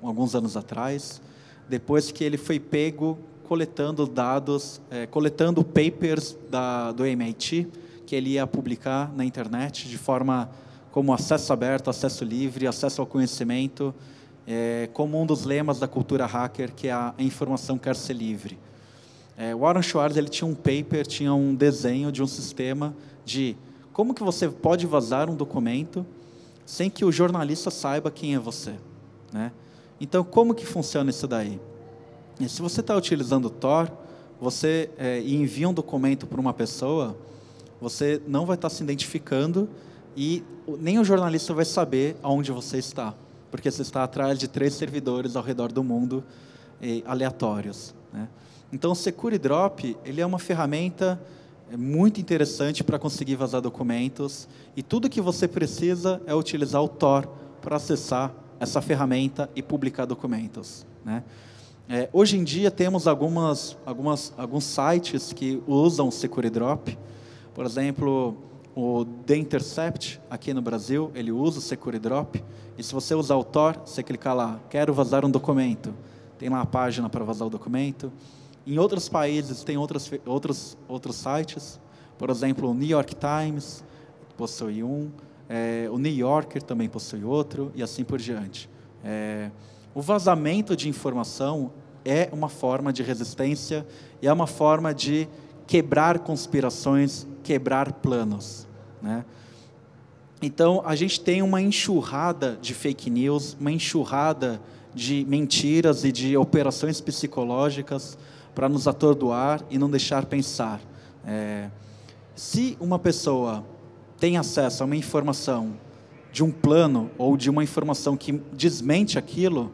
alguns anos atrás, depois que ele foi pego coletando dados, coletando papers do MIT, que ele ia publicar na internet de forma como acesso aberto, acesso livre, acesso ao conhecimento, como um dos lemas da cultura hacker, que é a informação quer ser livre. O Aaron Swartz, ele tinha um paper, tinha um desenho de um sistema de como que você pode vazar um documento sem que o jornalista saiba quem é você, né? Então, como que funciona isso daí? E se você está utilizando o Tor, você envia um documento para uma pessoa, você não vai estar se identificando e nem o jornalista vai saber aonde você está, porque você está atrás de 3 servidores ao redor do mundo, aleatórios, né? Então, o SecuriDrop, ele é uma ferramenta muito interessante para conseguir vazar documentos, e tudo que você precisa é utilizar o Tor para acessar essa ferramenta e publicar documentos, né? Hoje em dia temos alguns sites que usam o SecuriDrop. Por exemplo, o The Intercept, aqui no Brasil, ele usa o SecuriDrop. E se você usar o Tor, você clicar lá, quero vazar um documento, tem lá a página para vazar o documento. Em outros países tem outros sites. Por exemplo, o New York Times possui um, o New Yorker também possui outro, e assim por diante. O vazamento de informação é uma forma de resistência e é uma forma de quebrar conspirações, quebrar planos, né? Então, a gente tem uma enxurrada de fake news, uma enxurrada de mentiras e de operações psicológicas para nos atordoar e não deixar pensar. Se uma pessoa tem acesso a uma informação de um plano ou de uma informação que desmente aquilo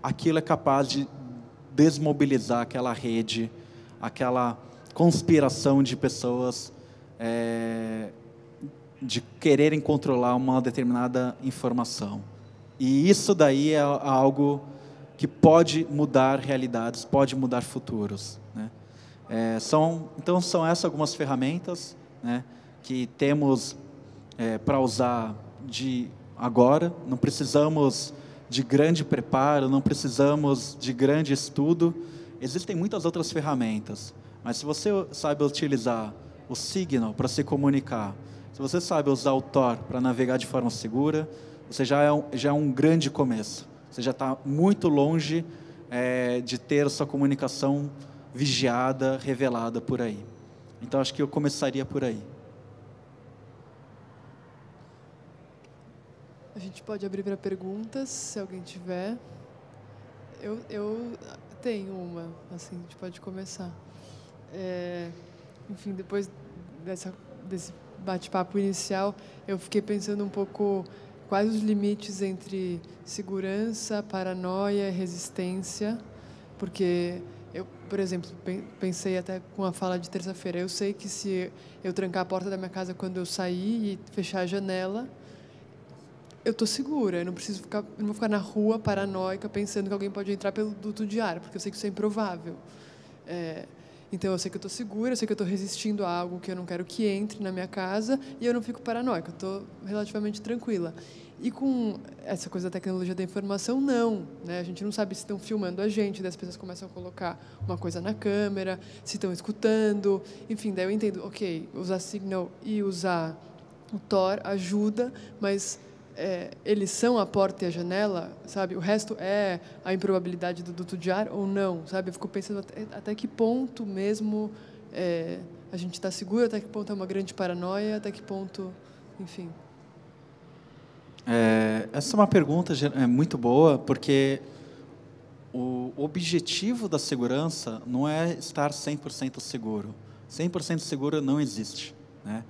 é capaz de desmobilizar aquela rede, aquela conspiração de pessoas de quererem controlar uma determinada informação. E isso daí é algo que pode mudar realidades, pode mudar futuros, né? Então, são essas algumas ferramentas, né, que temos para usar agora. Não precisamos de grande preparo, não precisamos de grande estudo. Existem muitas outras ferramentas, mas se você sabe utilizar o Signal para se comunicar, se você sabe usar o Tor para navegar de forma segura, você já é um grande começo. Você já está muito longe de ter a sua comunicação vigiada, revelada por aí. Então, acho que eu começaria por aí. A gente pode abrir para perguntas, se alguém tiver. Eu tenho uma, assim, a gente pode começar. Enfim, depois desse bate-papo inicial, eu fiquei pensando um pouco quais os limites entre segurança, paranoia e resistência, porque por exemplo, pensei até com a fala de terça-feira, eu sei que se eu trancar a porta da minha casa quando eu sair e fechar a janela, eu estou segura, eu não vou ficar na rua paranoica pensando que alguém pode entrar pelo duto de ar, porque eu sei que isso é improvável. Então, eu sei que eu estou segura, eu sei que eu estou resistindo a algo que eu não quero que entre na minha casa e eu não fico paranoica, eu estou relativamente tranquila. E com essa coisa da tecnologia da informação, não. Né? A gente não sabe se estão filmando a gente, daí as pessoas começam a colocar uma coisa na câmera, se estão escutando. Enfim, daí eu entendo, ok, usar Signal e usar o Tor ajuda, mas eles são a porta e a janela, sabe? O resto é a improbabilidade do duto de ar ou não, sabe? Eu fico pensando até que ponto mesmo a gente está seguro, até que ponto é uma grande paranoia, até que ponto, enfim. Essa é uma pergunta muito boa, porque o objetivo da segurança não é estar 100% seguro. 100% seguro não existe, né?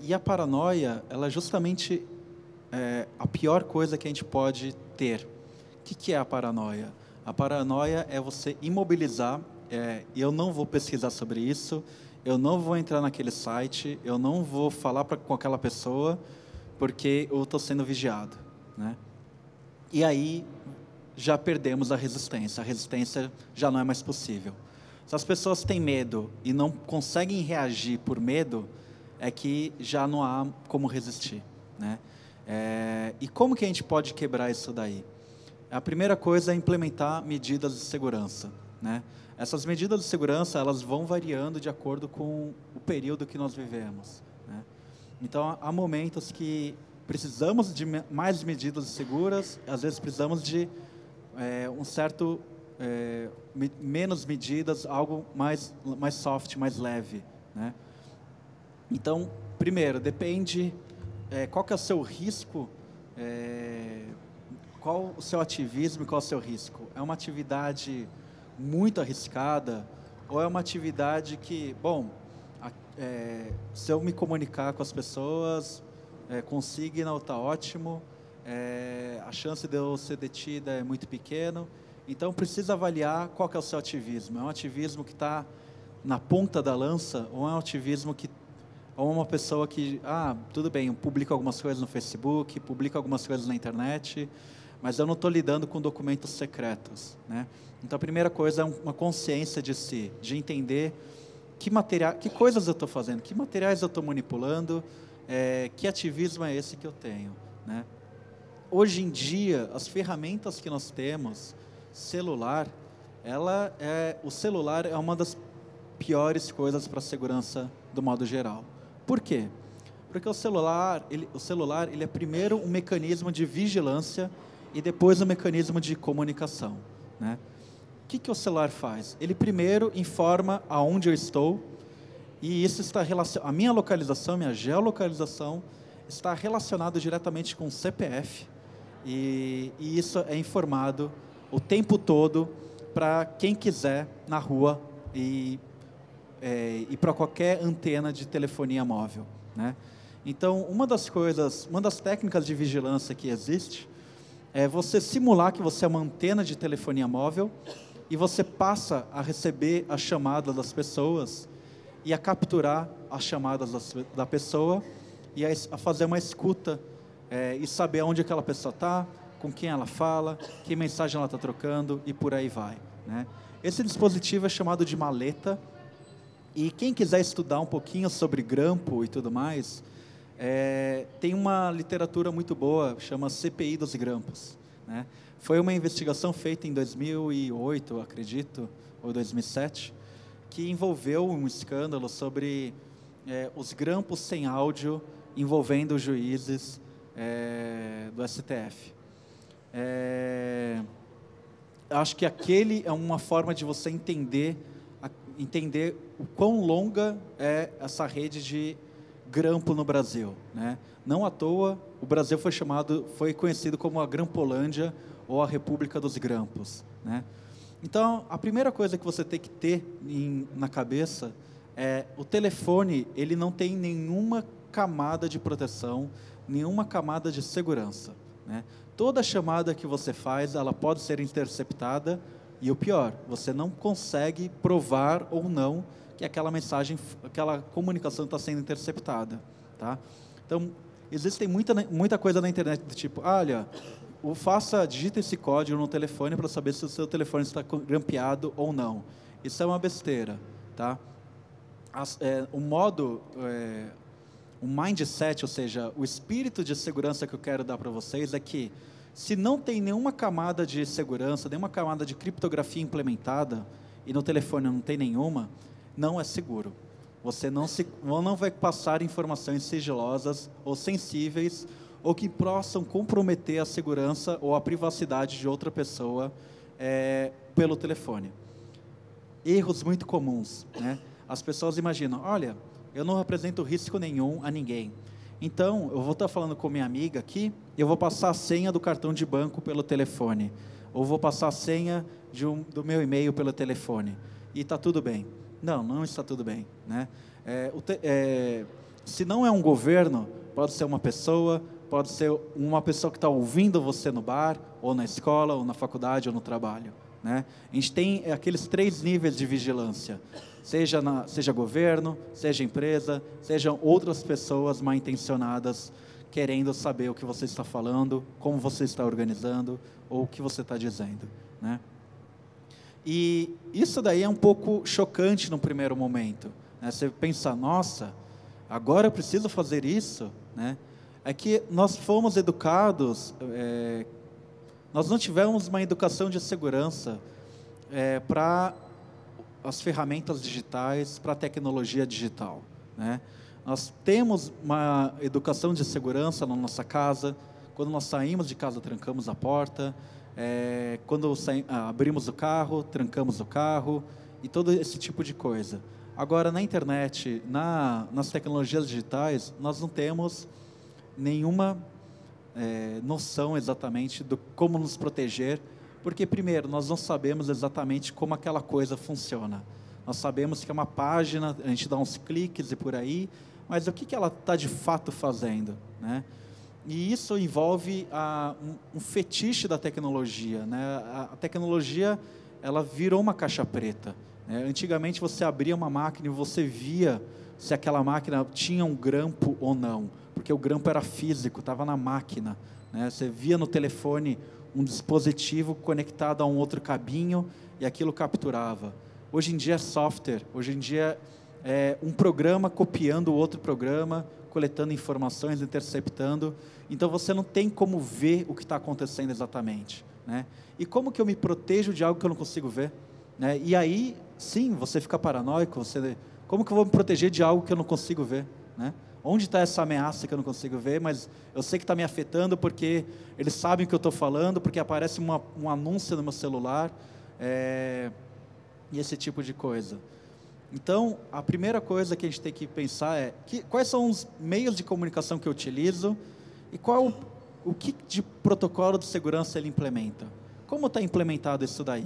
E a paranoia, ela é justamente a pior coisa que a gente pode ter. O que é a paranoia? A paranoia é você imobilizar, eu não vou pesquisar sobre isso, eu não vou entrar naquele site, eu não vou falar com aquela pessoa, porque eu estou sendo vigiado, né? E aí já perdemos a resistência já não é mais possível. Se as pessoas têm medo e não conseguem reagir por medo, é que já não há como resistir, né? E como que a gente pode quebrar isso daí? A primeira coisa é implementar medidas de segurança, né? Essas medidas de segurança, elas vão variando de acordo com o período que nós vivemos, né? Então, há momentos que precisamos de mais medidas seguras, às vezes precisamos de menos medidas, algo mais soft, mais leve, né? Então, primeiro, depende qual que é o seu risco, qual o seu ativismo e qual o seu risco. É uma atividade muito arriscada ou é uma atividade que, bom, se eu me comunicar com as pessoas, conseguir, não, está ótimo, a chance de eu ser detida é muito pequena. Então, precisa avaliar qual que é o seu ativismo. É um ativismo que está na ponta da lança ou é um ativismo que ou uma pessoa que, tudo bem, eu publico algumas coisas no Facebook, publico algumas coisas na internet, mas eu não estou lidando com documentos secretos, né? Então, a primeira coisa é uma consciência de si, de entender que coisas eu estou fazendo, que materiais eu estou manipulando, que ativismo é esse que eu tenho, né? Hoje em dia, as ferramentas que nós temos, o celular é uma das piores coisas para a segurança do modo geral. Por quê? Porque o celular ele é primeiro um mecanismo de vigilância e depois um mecanismo de comunicação, né? O que o celular faz? Ele primeiro informa aonde eu estou e isso está relacionado, a minha localização, minha geolocalização está relacionado diretamente com o CPF e isso é informado o tempo todo para quem quiser na rua e para qualquer antena de telefonia móvel, né? Então, uma das técnicas de vigilância que existe é você simular que você é uma antena de telefonia móvel e você passa a receber as chamadas das pessoas e a capturar as chamadas da pessoa e a fazer uma escuta e saber onde aquela pessoa está, com quem ela fala, que mensagem ela está trocando e por aí vai, né? Esse dispositivo é chamado de maleta. E quem quiser estudar um pouquinho sobre grampo e tudo mais, tem uma literatura muito boa, chama CPI dos grampos, né? Foi uma investigação feita em 2008, acredito, ou 2007, que envolveu um escândalo sobre os grampos sem áudio envolvendo juízes do STF. Acho que aquele é uma forma de você entender o quão longa é essa rede de grampo no Brasil, né? Não à toa, o Brasil foi conhecido como a Grampolândia ou a República dos Grampos, né? Então, a primeira coisa que você tem que ter na cabeça é o telefone, ele não tem nenhuma camada de proteção, nenhuma camada de segurança, né? Toda chamada que você faz, ela pode ser interceptada E o pior, você não consegue provar ou não que aquela mensagem, aquela comunicação está sendo interceptada. Tá? Então, existe muita coisa na internet do tipo, olha, digita esse código no telefone para saber se o seu telefone está grampeado ou não. Isso é uma besteira. Tá? O mindset, ou seja, o espírito de segurança que eu quero dar para vocês é que, se não tem nenhuma camada de segurança, nenhuma camada de criptografia implementada, e no telefone não tem nenhuma, não é seguro. Você não vai passar informações sigilosas ou sensíveis, ou que possam comprometer a segurança ou a privacidade de outra pessoa pelo telefone. Erros muito comuns, né? As pessoas imaginam, olha, eu não represento risco nenhum a ninguém. Então, eu vou estar falando com minha amiga aqui, e eu vou passar a senha do cartão de banco pelo telefone. Ou vou passar a senha do meu e-mail pelo telefone. E está tudo bem. Não, não está tudo bem. Né? Se não é um governo, pode ser uma pessoa, pode ser uma pessoa que está ouvindo você no bar, ou na escola, ou na faculdade, ou no trabalho. Né? A gente tem aqueles 3 níveis de vigilância. Seja governo, seja empresa, sejam outras pessoas mal intencionadas querendo saber o que você está falando, como você está organizando, ou o que você está dizendo. Né? E isso daí é um pouco chocante no primeiro momento. Né? Você pensa, nossa, agora eu preciso fazer isso? Né? É que nós fomos educados, nós não tivemos uma educação de segurança para as ferramentas digitais, para a tecnologia digital. Né? Nós temos uma educação de segurança na nossa casa. Quando nós saímos de casa, trancamos a porta. Quando abrimos o carro, trancamos o carro. E todo esse tipo de coisa. Agora, na internet, nas tecnologias digitais, nós não temos nenhuma noção exatamente de como nos proteger. Porque, primeiro, nós não sabemos exatamente como aquela coisa funciona. Nós sabemos que é uma página, a gente dá uns cliques e por aí, mas o que ela está de fato fazendo? Né? E isso envolve um fetiche da tecnologia. Né? A tecnologia, ela virou uma caixa preta. Né? Antigamente, você abria uma máquina e você via se aquela máquina tinha um grampo ou não, porque o grampo era físico, estava na máquina. Né? Você via no telefone um dispositivo conectado a um outro cabinho e aquilo capturava. Hoje em dia é software, hoje em dia é um programa copiando o outro programa, coletando informações, interceptando. Então você não tem como ver o que está acontecendo exatamente. Né? E como que eu me protejo de algo que eu não consigo ver? Né? E aí, sim, você fica paranoico, como que eu vou me proteger de algo que eu não consigo ver? Né? Onde está essa ameaça que eu não consigo ver, mas eu sei que está me afetando porque eles sabem o que eu estou falando, porque aparece um anúncio no meu celular, e esse tipo de coisa. Então, a primeira coisa que a gente tem que pensar é quais são os meios de comunicação que eu utilizo e o que de protocolo de segurança ele implementa. Como está implementado isso daí?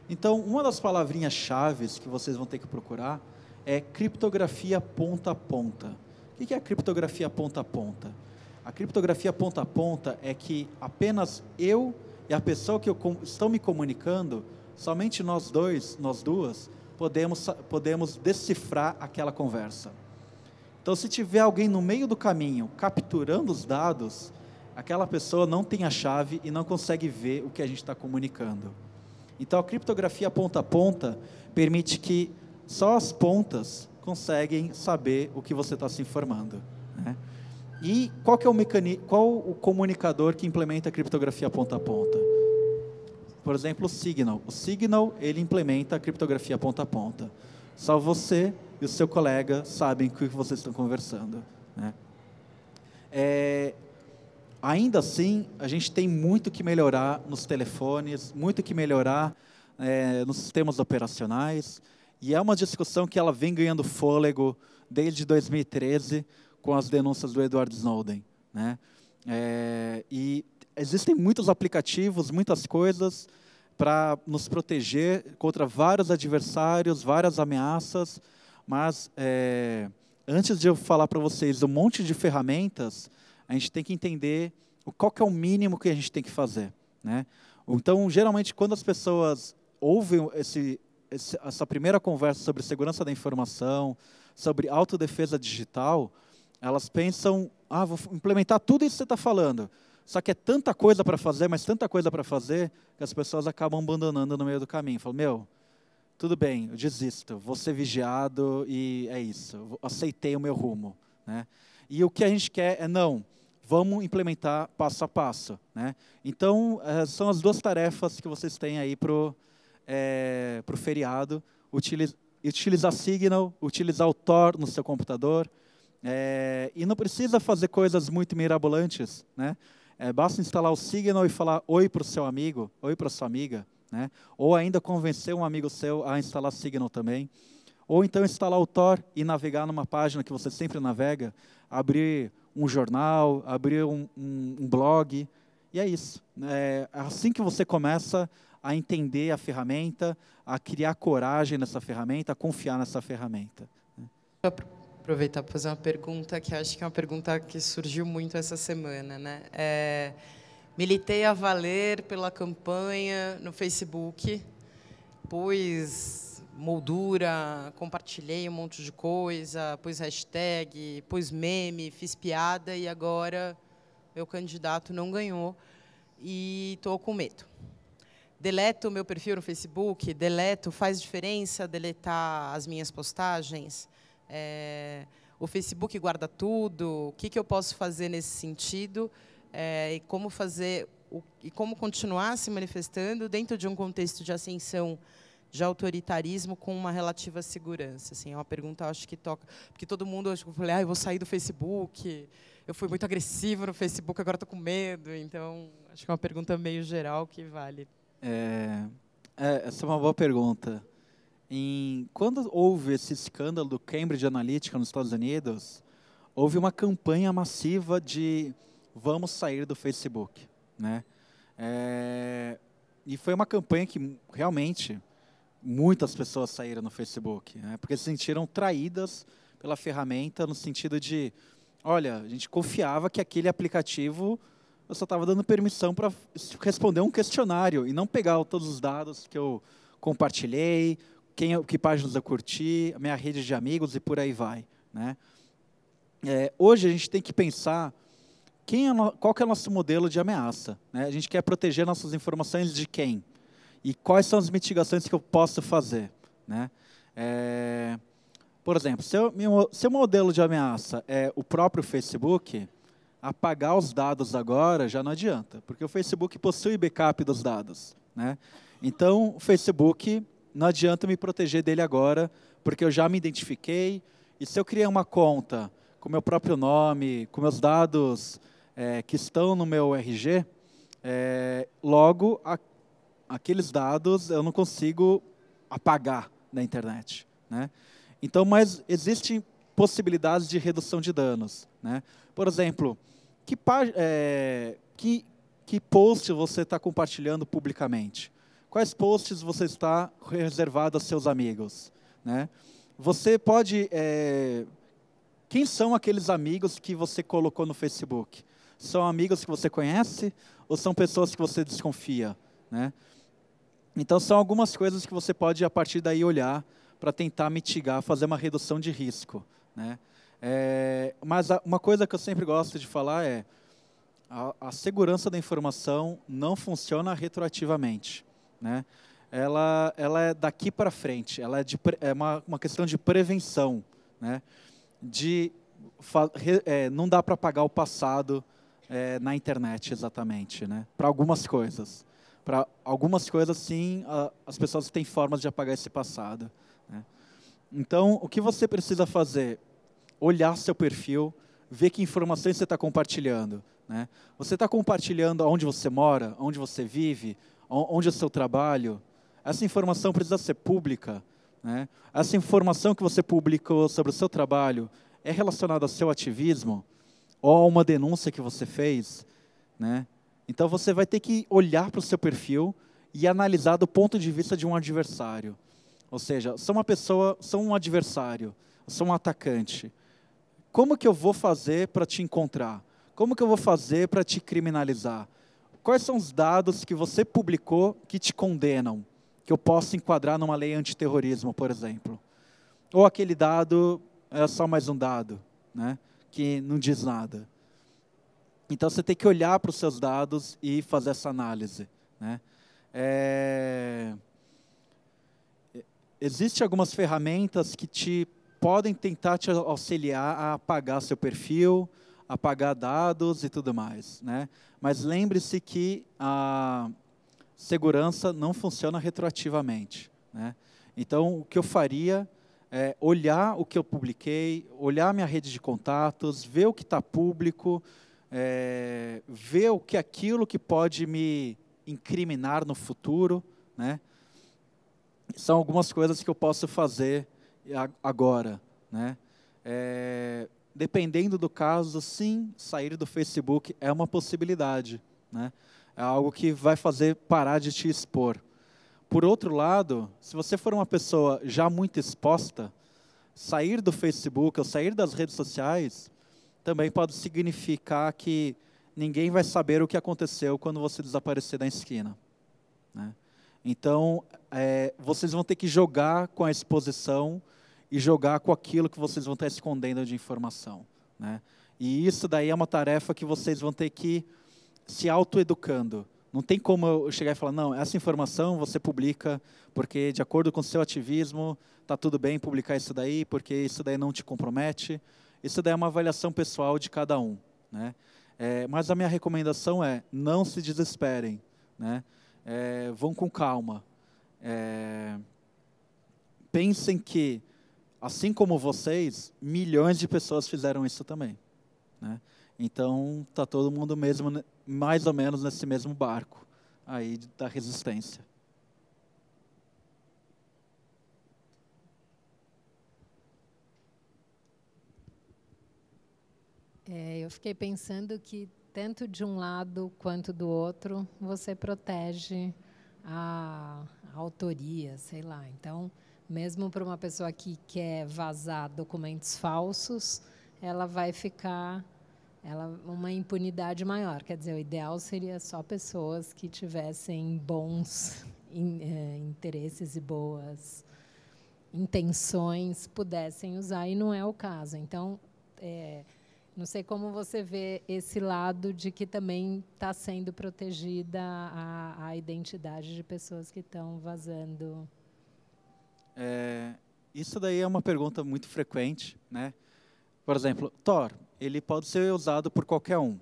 Então, uma das palavrinhas-chave que vocês vão ter que procurar é criptografia ponta a ponta. O que é a criptografia ponta a ponta? A criptografia ponta a ponta é que apenas eu e a pessoa que estou me comunicando, somente nós duas, podemos decifrar aquela conversa. Então, se tiver alguém no meio do caminho capturando os dados, aquela pessoa não tem a chave e não consegue ver o que a gente está comunicando. Então, a criptografia ponta a ponta permite que só as pontas conseguem saber o que você está se informando. Né? E qual o comunicador que implementa a criptografia ponta a ponta? Por exemplo, o Signal. O Signal, ele implementa a criptografia ponta a ponta. Só você e o seu colega sabem o que vocês estão conversando. Né? Ainda assim, a gente tem muito que melhorar nos telefones, muito que melhorar nos sistemas operacionais. E é uma discussão que ela vem ganhando fôlego desde 2013, com as denúncias do Edward Snowden. Né? E existem muitos aplicativos, muitas coisas para nos proteger contra vários adversários, várias ameaças, mas antes de eu falar para vocês um monte de ferramentas, a gente tem que entender qual que é o mínimo que a gente tem que fazer. Né? Então, geralmente, quando as pessoas ouvem essa primeira conversa sobre segurança da informação, sobre autodefesa digital, elas pensam, vou implementar tudo isso que você está falando. Só que é tanta coisa para fazer, mas tanta coisa para fazer, que as pessoas acabam abandonando no meio do caminho. Falam, tudo bem, eu desisto, vou ser vigiado e é isso, eu aceitei o meu rumo, né? E o que a gente quer é, não, vamos implementar passo a passo, né? Então, são as duas tarefas que vocês têm aí para o feriado: utilizar Signal, utilizar o Tor no seu computador, e não precisa fazer coisas muito mirabolantes, né? Basta instalar o Signal e falar oi para o seu amigo, oi para a sua amiga, né? Ou ainda convencer um amigo seu a instalar Signal também. Ou então instalar o Tor e navegar numa página que você sempre navega, abrir um jornal, abrir um blog, e é isso. É assim que você começa a entender a ferramenta, a criar coragem nessa ferramenta, a confiar nessa ferramenta. Vou aproveitar para fazer uma pergunta que acho que é uma pergunta que surgiu muito essa semana, né? Militei a valer pela campanha no Facebook, pus moldura, compartilhei um monte de coisa, pus hashtag, pus meme, fiz piada e agora meu candidato não ganhou e estou com medo. Deleto o meu perfil no Facebook, faz diferença deletar as minhas postagens? O Facebook guarda tudo? O que eu posso fazer nesse sentido? E como continuar se manifestando dentro de um contexto de ascensão de autoritarismo com uma relativa segurança? Assim, é uma pergunta, acho que toca, porque todo mundo, acho que eu falei, eu vou sair do Facebook, eu fui muito agressivo no Facebook, agora estou com medo. Então, acho que é uma pergunta meio geral que vale. Essa é uma boa pergunta. Quando houve esse escândalo do Cambridge Analytica nos Estados Unidos, houve uma campanha massiva de vamos sair do Facebook, né? E foi uma campanha que realmente muitas pessoas saíram no Facebook, né? Porque se sentiram traídas pela ferramenta no sentido de, olha, a gente confiava que aquele aplicativo eu só estava dando permissão para responder um questionário e não pegar todos os dados que eu compartilhei, que páginas eu curti, a minha rede de amigos e por aí vai, né? Hoje a gente tem que pensar qual que é o nosso modelo de ameaça, né? A gente quer proteger nossas informações de quem? E quais são as mitigações que eu posso fazer, né? Por exemplo, se o modelo de ameaça é o próprio Facebook, apagar os dados agora já não adianta, porque o Facebook possui backup dos dados, né? Então, o Facebook, não adianta me proteger dele agora, porque eu já me identifiquei, e se eu criar uma conta com meu próprio nome, com meus dados que estão no meu RG, logo aqueles dados eu não consigo apagar na internet, né? Então, mas existem possibilidades de redução de danos, né? Por exemplo, que post você está compartilhando publicamente? Quais posts você está reservado aos seus amigos, né? Você pode... quem são aqueles amigos que você colocou no Facebook? São amigos que você conhece ou são pessoas que você desconfia, né? Então, são algumas coisas que você pode, a partir daí, olhar para tentar mitigar, fazer uma redução de risco, né? Mas uma coisa que eu sempre gosto de falar é a segurança da informação não funciona retroativamente, né? Ela é daqui para frente, ela é uma questão de prevenção, né? Não dá para apagar o passado na internet exatamente, né? Para algumas coisas. Para algumas coisas, sim, as pessoas têm formas de apagar esse passado, né? Então, o que você precisa fazer? Olhar seu perfil, ver que informações você está compartilhando, né? Você está compartilhando onde você mora, onde você vive, onde é o seu trabalho. Essa informação precisa ser pública, né? Essa informação que você publicou sobre o seu trabalho é relacionada ao seu ativismo ou a uma denúncia que você fez, né? Então, você vai ter que olhar para o seu perfil e analisar do ponto de vista de um adversário. Ou seja, sou uma pessoa, sou um adversário, sou um atacante. Como que eu vou fazer para te encontrar? Como que eu vou fazer para te criminalizar? Quais são os dados que você publicou que te condenam, que eu posso enquadrar numa lei antiterrorismo, por exemplo. Ou aquele dado é só mais um dado, né, que não diz nada. Então, você tem que olhar para os seus dados e fazer essa análise, né. Existem algumas ferramentas que podem tentar te auxiliar a apagar seu perfil, apagar dados e tudo mais, né? Mas lembre-se que a segurança não funciona retroativamente, né? Então, o que eu faria é olhar o que eu publiquei, olhar minha rede de contatos, ver o que está público, ver o que aquilo que pode me incriminar no futuro, né? São algumas coisas que eu posso fazer agora, né? Dependendo do caso, sim, sair do Facebook é uma possibilidade, né? É algo que vai fazer parar de te expor. Por outro lado, se você for uma pessoa já muito exposta, sair do Facebook ou sair das redes sociais também pode significar que ninguém vai saber o que aconteceu quando você desaparecer da esquina, né? Então, vocês vão ter que jogar com a exposição e jogar com aquilo que vocês vão estar escondendo de informação, né? E isso daí é uma tarefa que vocês vão ter que se autoeducando. Não tem como eu chegar e falar, não, essa informação você publica porque, de acordo com o seu ativismo, está tudo bem publicar isso daí, porque isso daí não te compromete. Isso daí é uma avaliação pessoal de cada um, né? Mas a minha recomendação é, não se desesperem, né? Vão com calma. Pensem que, assim como vocês, milhões de pessoas fizeram isso também, né? Então, está todo mundo mesmo, mais ou menos nesse mesmo barco aí da resistência. Eu fiquei pensando que, tanto de um lado quanto do outro, você protege a autoria, sei lá. Então, mesmo para uma pessoa que quer vazar documentos falsos, ela vai ficar uma impunidade maior. Quer dizer, o ideal seria só pessoas que tivessem bons interesses e boas intenções pudessem usar, e não é o caso. Então, não sei como você vê esse lado de que também está sendo protegida a identidade de pessoas que estão vazando. Isso daí é uma pergunta muito frequente, né? Por exemplo, Tor, ele pode ser usado por qualquer um.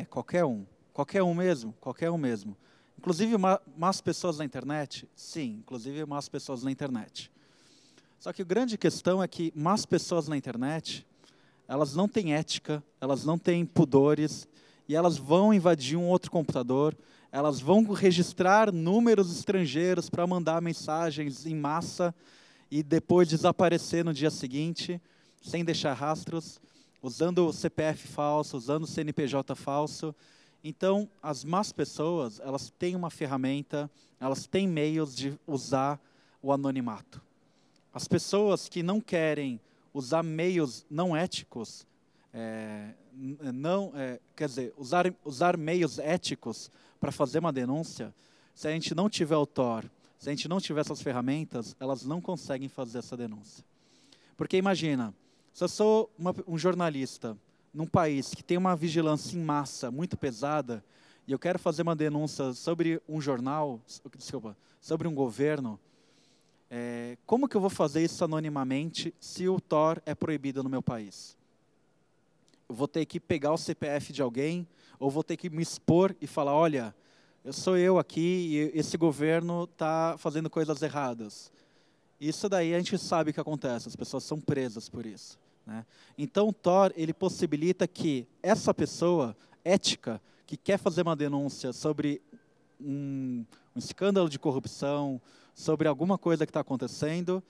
Qualquer um. Qualquer um mesmo? Qualquer um mesmo. Inclusive más pessoas na internet? Sim, inclusive más pessoas na internet. Só que a grande questão é que más pessoas na internet, elas não têm ética, elas não têm pudores, e elas vão invadir um outro computador, elas vão registrar números estrangeiros para mandar mensagens em massa e depois desaparecer no dia seguinte, sem deixar rastros, usando o CPF falso, usando o CNPJ falso. Então, as más pessoas, elas têm uma ferramenta, elas têm meios de usar o anonimato. As pessoas que não querem usar meios não éticos, quer dizer, usar meios éticos para fazer uma denúncia, se a gente não tiver o Tor, se a gente não tiver essas ferramentas, elas não conseguem fazer essa denúncia. Porque imagina, se eu sou um jornalista num país que tem uma vigilância em massa muito pesada, e eu quero fazer uma denúncia sobre um jornal, sobre um governo, como que eu vou fazer isso anonimamente se o Tor é proibido no meu país? Eu vou ter que pegar o CPF de alguém, ou vou ter que me expor e falar, olha, sou eu aqui e esse governo está fazendo coisas erradas. Isso daí a gente sabe que acontece, as pessoas são presas por isso, né? Então o Tor, ele possibilita que essa pessoa ética, que quer fazer uma denúncia sobre um escândalo de corrupção, sobre alguma coisa que está acontecendo,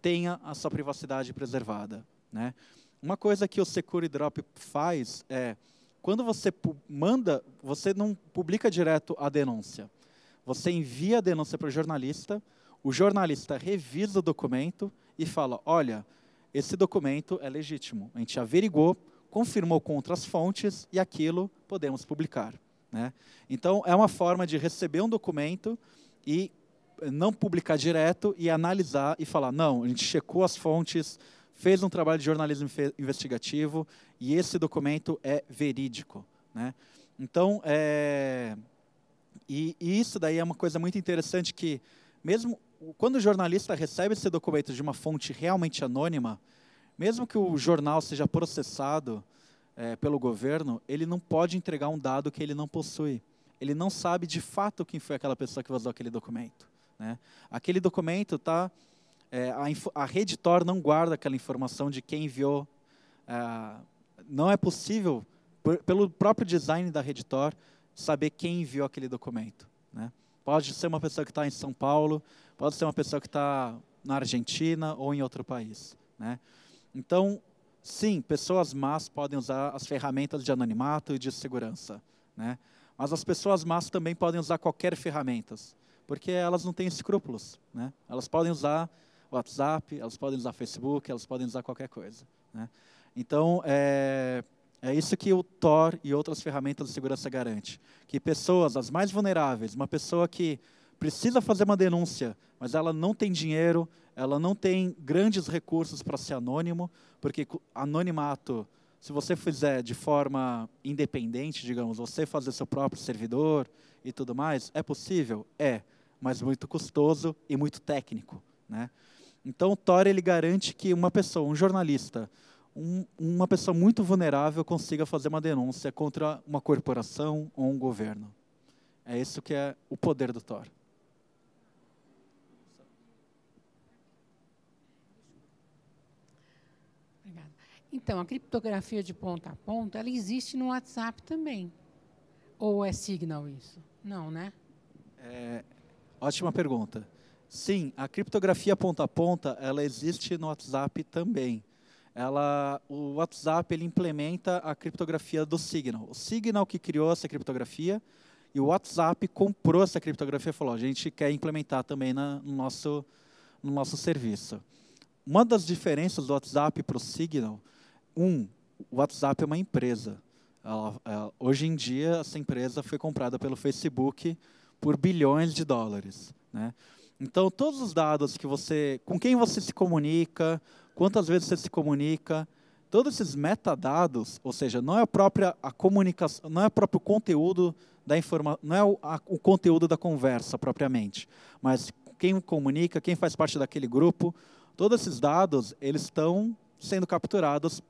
tenha a sua privacidade preservada, né? Uma coisa que o SecuriDrop faz é, quando você manda, você não publica direto a denúncia. Você envia a denúncia para o jornalista revisa o documento e fala, olha, esse documento é legítimo, a gente averigou, confirmou com outras fontes e aquilo podemos publicar, né? Então, é uma forma de receber um documento e não publicar direto e analisar e falar, não, a gente checou as fontes, fez um trabalho de jornalismo investigativo e esse documento é verídico, né? Então, e isso daí é uma coisa muito interessante que, mesmo quando o jornalista recebe esse documento de uma fonte realmente anônima, mesmo que o jornal seja processado pelo governo, ele não pode entregar um dado que ele não possui. Ele não sabe de fato quem foi aquela pessoa que vazou aquele documento, né? Aquele documento está... a Redditor não guarda aquela informação de quem enviou. Não é possível, pelo próprio design da Redditor, saber quem enviou aquele documento, né? Pode ser uma pessoa que está em São Paulo, pode ser uma pessoa que está na Argentina ou em outro país, né? Então, sim, pessoas más podem usar as ferramentas de anonimato e de segurança, né? Mas as pessoas más também podem usar qualquer ferramenta, porque elas não têm escrúpulos, né? Elas podem usar WhatsApp, elas podem usar Facebook, elas podem usar qualquer coisa, né? Então, é isso que o Tor e outras ferramentas de segurança garante. Que pessoas, as mais vulneráveis, uma pessoa que precisa fazer uma denúncia, mas ela não tem dinheiro, ela não tem grandes recursos para ser anônimo, porque anonimato, se você fizer de forma independente, digamos, você fazer seu próprio servidor e tudo mais, é possível? É, mas muito custoso e muito técnico, né? Então, o Tor ele garante que uma pessoa, um jornalista, uma pessoa muito vulnerável consiga fazer uma denúncia contra uma corporação ou um governo. É isso que é o poder do Tor. Obrigada. Então, a criptografia de ponta a ponta, ela existe no WhatsApp também. Ou é Signal isso? Não, né? Ótima pergunta. Sim, a criptografia ponta a ponta, ela existe no WhatsApp também. O WhatsApp ele implementa a criptografia do Signal. O Signal que criou essa criptografia e o WhatsApp comprou essa criptografia e falou, a gente quer implementar também no nosso serviço. Uma das diferenças do WhatsApp para o Signal, o WhatsApp é uma empresa. Hoje em dia, essa empresa foi comprada pelo Facebook por bilhões de dólares, né? Então, todos os dados com quem você se comunica, quantas vezes você se comunica, todos esses metadados, ou seja, não é a comunicação, não é o próprio conteúdo da informação, não é o conteúdo da conversa propriamente, mas quem comunica, quem faz parte daquele grupo, todos esses dados, eles estão sendo capturados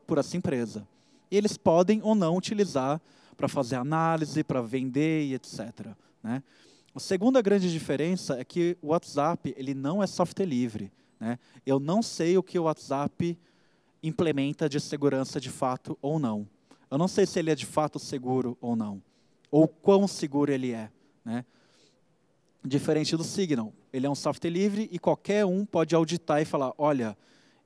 por essa empresa. E eles podem ou não utilizar para fazer análise, para vender e etc., né? A segunda grande diferença é que o WhatsApp ele não é software livre, né? Eu não sei o que o WhatsApp implementa de segurança de fato ou não. Eu não sei se ele é de fato seguro ou não, ou quão seguro ele é, né? Diferente do Signal, ele é um software livre e qualquer um pode auditar e falar, olha,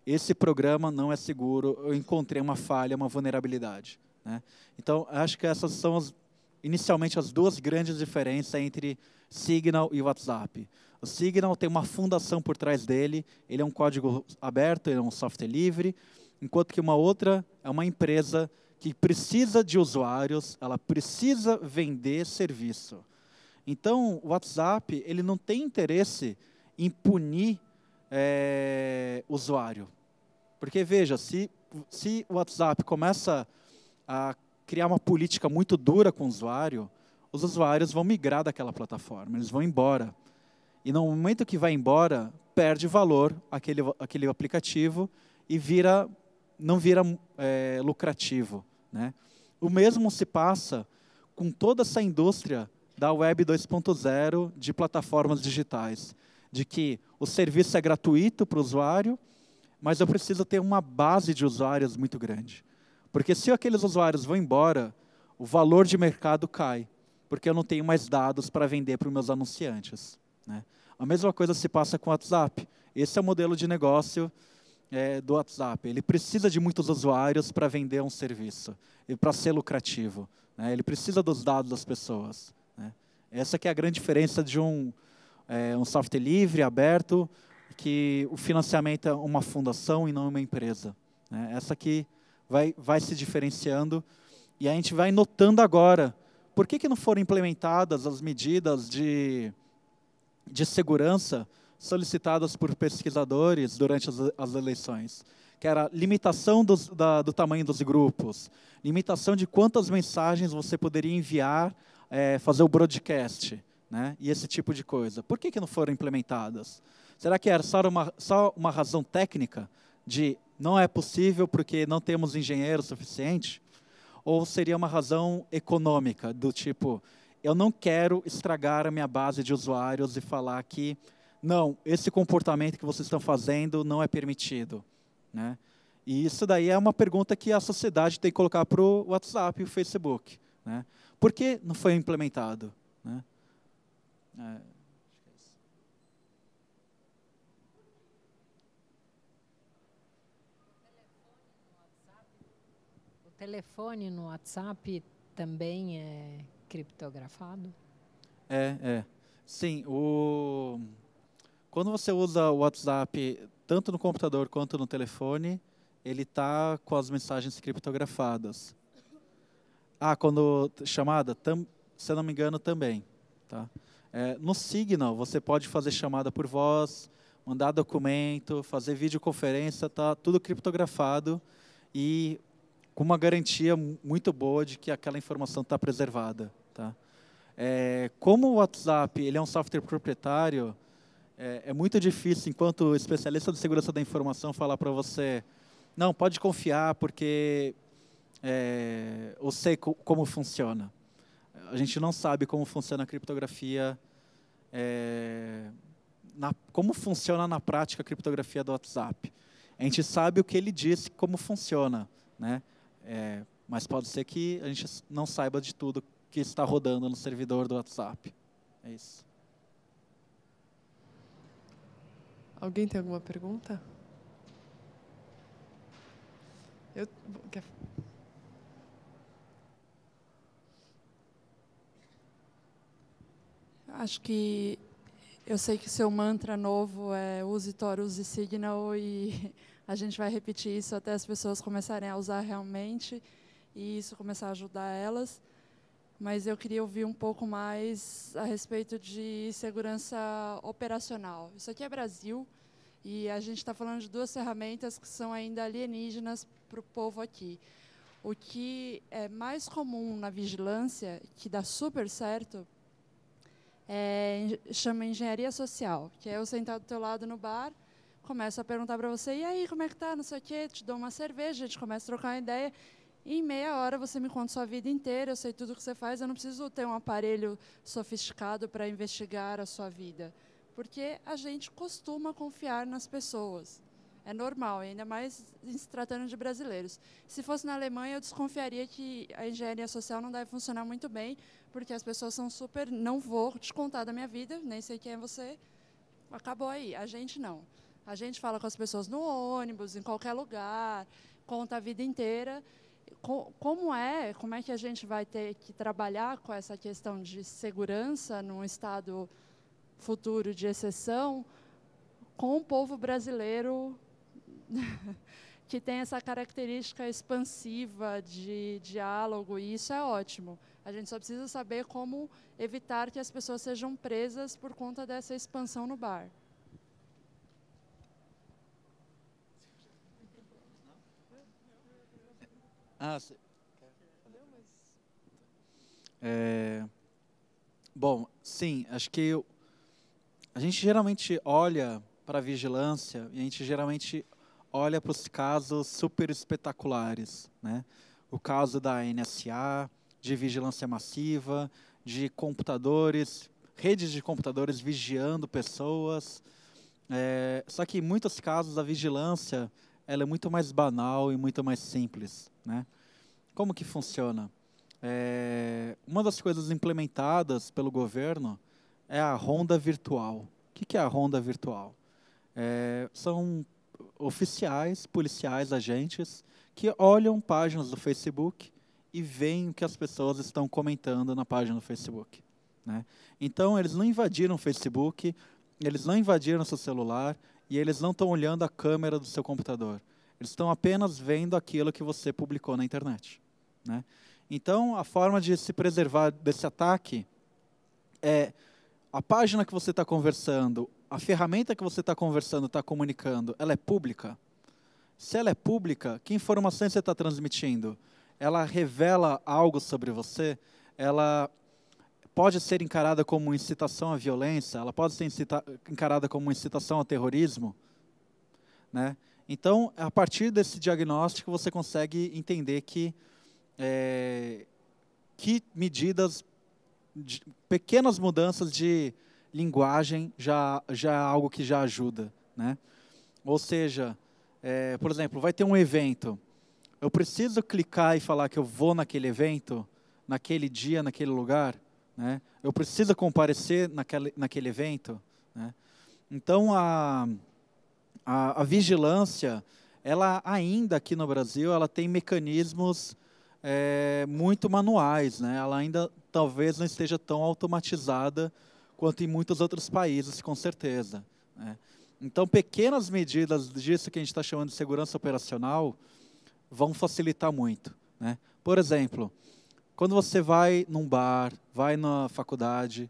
esse programa não é seguro, eu encontrei uma falha, uma vulnerabilidade, né? Então, acho que essas são inicialmente as duas grandes diferenças entre Signal e WhatsApp. O Signal tem uma fundação por trás dele, ele é um código aberto, ele é um software livre, enquanto que uma outra é uma empresa que precisa de usuários, ela precisa vender serviço. Então, o WhatsApp ele não tem interesse em punir usuário. Porque, veja, se o WhatsApp começa a criar uma política muito dura com o usuário, os usuários vão migrar daquela plataforma, eles vão embora. E no momento que vai embora, perde valor aquele aplicativo e não vira lucrativo, né? O mesmo se passa com toda essa indústria da Web 2.0 de plataformas digitais, de que o serviço é gratuito para o usuário, mas eu preciso ter uma base de usuários muito grande. Porque se aqueles usuários vão embora, o valor de mercado cai, porque eu não tenho mais dados para vender para os meus anunciantes, né? A mesma coisa se passa com o WhatsApp. Esse é o modelo de negócio do WhatsApp. Ele precisa de muitos usuários para vender um serviço, e para ser lucrativo, né? Ele precisa dos dados das pessoas, né? Essa que é a grande diferença de um software livre, aberto, que o financiamento é uma fundação e não uma empresa, né? Essa que vai se diferenciando, e a gente vai notando agora, por que não foram implementadas as medidas de de segurança solicitadas por pesquisadores durante as eleições, que era limitação do tamanho dos grupos, limitação de quantas mensagens você poderia enviar, fazer o broadcast, né? E esse tipo de coisa. Por que não foram implementadas? Será que era só uma razão técnica de não é possível porque não temos engenheiro suficiente? Ou seria uma razão econômica, do tipo, eu não quero estragar a minha base de usuários e falar que, não, esse comportamento que vocês estão fazendo não é permitido, né? E isso daí é uma pergunta que a sociedade tem que colocar para o WhatsApp e o Facebook, né? Por que não foi implementado, né? O telefone no WhatsApp também é criptografado? Sim, quando você usa o WhatsApp tanto no computador quanto no telefone, ele está com as mensagens criptografadas. Quando chamada, se eu não me engano, também. Tá? No Signal, você pode fazer chamada por voz, mandar documento, fazer videoconferência, está tudo criptografado e com uma garantia muito boa de que aquela informação está preservada. Tá? Como o WhatsApp ele é um software proprietário, é muito difícil, enquanto especialista de segurança da informação, falar para você, não, pode confiar, porque eu sei como funciona. A gente não sabe como funciona a criptografia, como funciona na prática a criptografia do WhatsApp. A gente sabe o que ele disse, como funciona, né? Mas pode ser que a gente não saiba de tudo que está rodando no servidor do WhatsApp. É isso. Alguém tem alguma pergunta? Acho que eu sei que o seu mantra novo é use Tor, use Signal, e a gente vai repetir isso até as pessoas começarem a usar realmente e isso começar a ajudar elas. Mas eu queria ouvir um pouco mais a respeito de segurança operacional. Isso aqui é Brasil e a gente está falando de duas ferramentas que são ainda alienígenas para o povo aqui. O que é mais comum na vigilância, que dá super certo, chama engenharia social, que é eu sentar do teu lado no bar, começo a perguntar para você, e aí, como é que tá, não sei o quê, te dou uma cerveja, a gente começa a trocar uma ideia, e em meia hora você me conta sua vida inteira, eu sei tudo o que você faz, eu não preciso ter um aparelho sofisticado para investigar a sua vida, porque a gente costuma confiar nas pessoas. É normal, ainda mais se tratando de brasileiros. Se fosse na Alemanha, eu desconfiaria que a engenharia social não deve funcionar muito bem, porque as pessoas são super, não vou te contar da minha vida, nem sei quem é você, acabou aí. A gente não. A gente fala com as pessoas no ônibus, em qualquer lugar, conta a vida inteira. Como é que a gente vai ter que trabalhar com essa questão de segurança num estado futuro de exceção com o povo brasileiro que tem essa característica expansiva de diálogo, e isso é ótimo. A gente só precisa saber como evitar que as pessoas sejam presas por conta dessa expansão no bar. Bom, sim, acho que a gente geralmente olha para a vigilância e a gente geralmente olha para os casos super espetaculares, né? O caso da NSA, de vigilância massiva, de computadores, redes de computadores vigiando pessoas. Só que em muitos casos a vigilância ela é muito mais banal e muito mais simples, né? Como que funciona? Uma das coisas implementadas pelo governo é a ronda virtual. O que é a ronda virtual? São oficiais, policiais, agentes, que olham páginas do Facebook e veem o que as pessoas estão comentando na página do Facebook, né? Então, eles não invadiram o Facebook, eles não invadiram o seu celular e eles não estão olhando a câmera do seu computador. Eles estão apenas vendo aquilo que você publicou na internet, né? Então, a forma de se preservar desse ataque é a página que você está conversando, a ferramenta que você está conversando, está comunicando, ela é pública? Se ela é pública, que informações você está transmitindo? Ela revela algo sobre você? Ela pode ser encarada como incitação à violência? Ela pode ser encarada como incitação ao terrorismo? Né? Então, a partir desse diagnóstico, você consegue entender que medidas, pequenas mudanças de linguagem já é algo que já ajuda. Né? Ou seja, por exemplo, vai ter um evento. Eu preciso clicar e falar que eu vou naquele evento, naquele dia, naquele lugar? Né? Eu preciso comparecer naquele evento? Né? Então, a vigilância, ela ainda aqui no Brasil, ela tem mecanismos muito manuais, né? Ela ainda talvez não esteja tão automatizada quanto em muitos outros países, com certeza. Né? Então, pequenas medidas disso que a gente está chamando de segurança operacional vão facilitar muito. Né? Por exemplo, quando você vai num bar, vai na faculdade,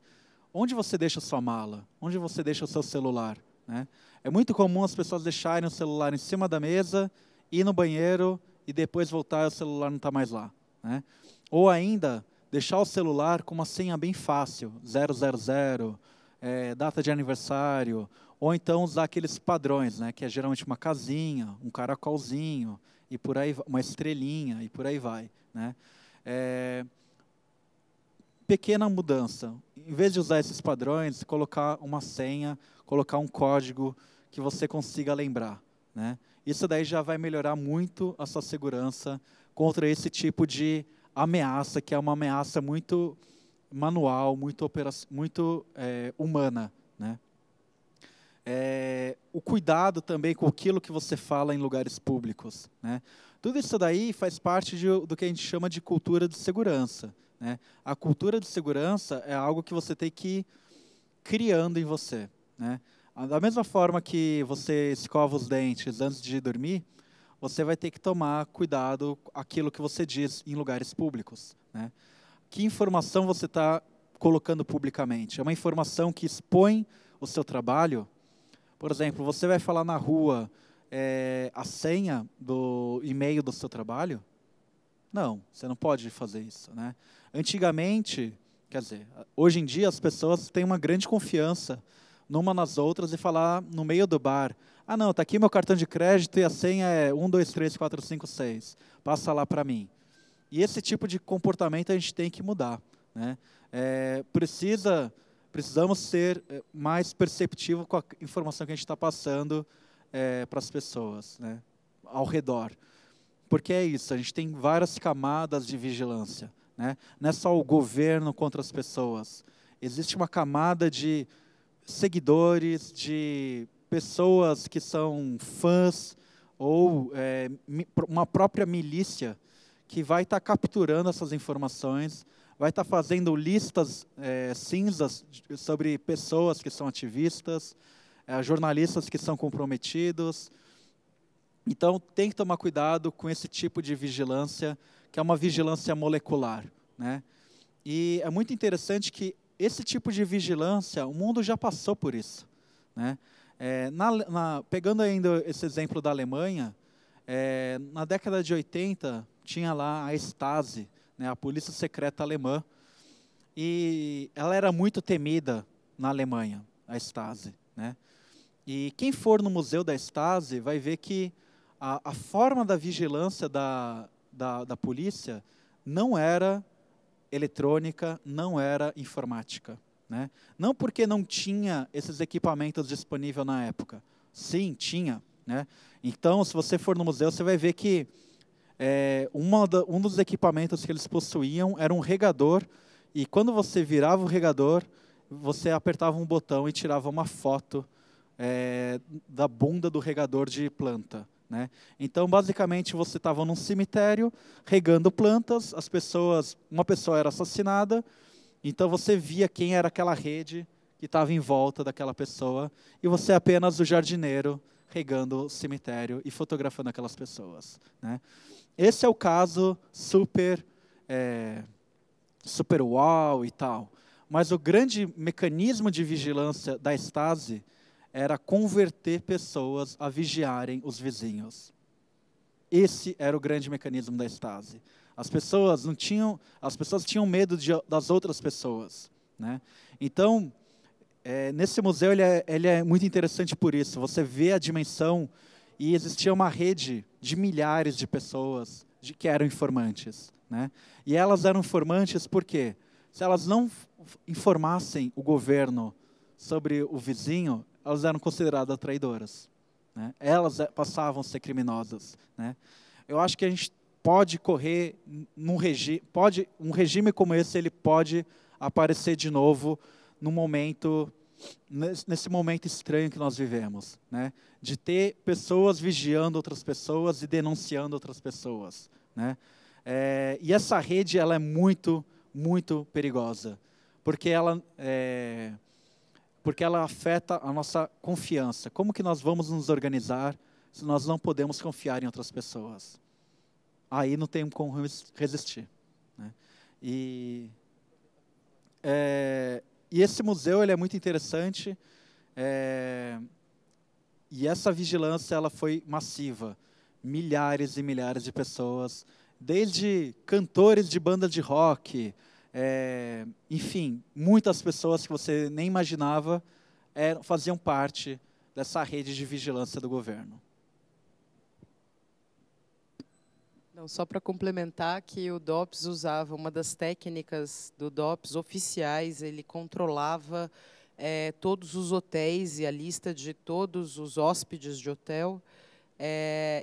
onde você deixa a sua mala? Onde você deixa o seu celular? Né? É muito comum as pessoas deixarem o celular em cima da mesa, ir no banheiro e depois voltar e o celular não está mais lá. Né? Ou ainda, deixar o celular com uma senha bem fácil, 000, data de aniversário, ou então usar aqueles padrões, né, que é geralmente uma casinha, um caracolzinho, e por aí, uma estrelinha, e por aí vai. Né? Pequena mudança. Em vez de usar esses padrões, colocar uma senha, colocar um código que você consiga lembrar. Né? Isso daí já vai melhorar muito a sua segurança contra esse tipo de ameaça, que é uma ameaça muito manual, muito humana. Né? O cuidado também com aquilo que você fala em lugares públicos. Né? Tudo isso daí faz parte do que a gente chama de cultura de segurança. Né? A cultura de segurança é algo que você tem que ir criando em você. Né? Da mesma forma que você escova os dentes antes de dormir, você vai ter que tomar cuidado com aquilo que você diz em lugares públicos. Né? Que informação você está colocando publicamente? É uma informação que expõe o seu trabalho? Por exemplo, você vai falar na rua a senha do e-mail do seu trabalho? Não, você não pode fazer isso. Né? Antigamente, quer dizer, hoje em dia as pessoas têm uma grande confiança numa nas outras e falar no meio do bar, ah não, está aqui meu cartão de crédito e a senha é 1, 2, 3, 4, 5, 6, passa lá para mim. E esse tipo de comportamento a gente tem que mudar. Né? Precisamos ser mais perceptivos com a informação que a gente está passando para as pessoas, né? Ao redor. Porque é isso, a gente tem várias camadas de vigilância. Né? Não é só o governo contra as pessoas. Existe uma camada de seguidores, de pessoas que são fãs, ou uma própria milícia que vai estar capturando essas informações, vai estar fazendo listas cinzas sobre pessoas que são ativistas, jornalistas que são comprometidos. Então, tem que tomar cuidado com esse tipo de vigilância, que é uma vigilância molecular. Né? E é muito interessante que esse tipo de vigilância, o mundo já passou por isso. Né? Pegando ainda esse exemplo da Alemanha, na década de 80, tinha lá a Stasi, né, a polícia secreta alemã, e ela era muito temida na Alemanha, a Stasi. Né? E quem for no museu da Stasi vai ver que a forma da vigilância da polícia não era eletrônica, não era informática. Né? Não porque não tinha esses equipamentos disponíveis na época. Sim, tinha. Né? Então, se você for no museu, você vai ver que um dos equipamentos que eles possuíam era um regador, e quando você virava o regador, você apertava um botão e tirava uma foto da bunda do regador de planta. Né? Então, basicamente, você estava num cemitério regando plantas, uma pessoa era assassinada, então você via quem era aquela rede que estava em volta daquela pessoa, e você é apenas o jardineiro regando o cemitério e fotografando aquelas pessoas. Né? Esse é o caso super uau e tal. Mas o grande mecanismo de vigilância da Stasi era converter pessoas a vigiarem os vizinhos. Esse era o grande mecanismo da Stasi. As pessoas tinham medo das outras pessoas, né? Então, nesse museu ele é muito interessante por isso. Você vê a dimensão, e existia uma rede de milhares de pessoas que eram informantes, né? E elas eram informantes porque, se elas não informassem o governo sobre o vizinho, elas eram consideradas traidoras, né? Elas passavam a ser criminosas, né? Eu acho que a gente pode correr um regime como esse, ele pode aparecer de novo nesse momento estranho que nós vivemos, né? De ter pessoas vigiando outras pessoas e denunciando outras pessoas, né? E essa rede, ela é muito, muito perigosa, porque ela afeta a nossa confiança. Como que nós vamos nos organizar se nós não podemos confiar em outras pessoas? Aí não tem como resistir, né? E esse museu, ele é muito interessante, e essa vigilância, ela foi massiva. Milhares e milhares de pessoas, desde cantores de banda de rock, enfim, muitas pessoas que você nem imaginava faziam parte dessa rede de vigilância do governo. Não, só para complementar que o DOPS usava uma das técnicas do DOPS oficiais, ele controlava todos os hotéis e a lista de todos os hóspedes de hotel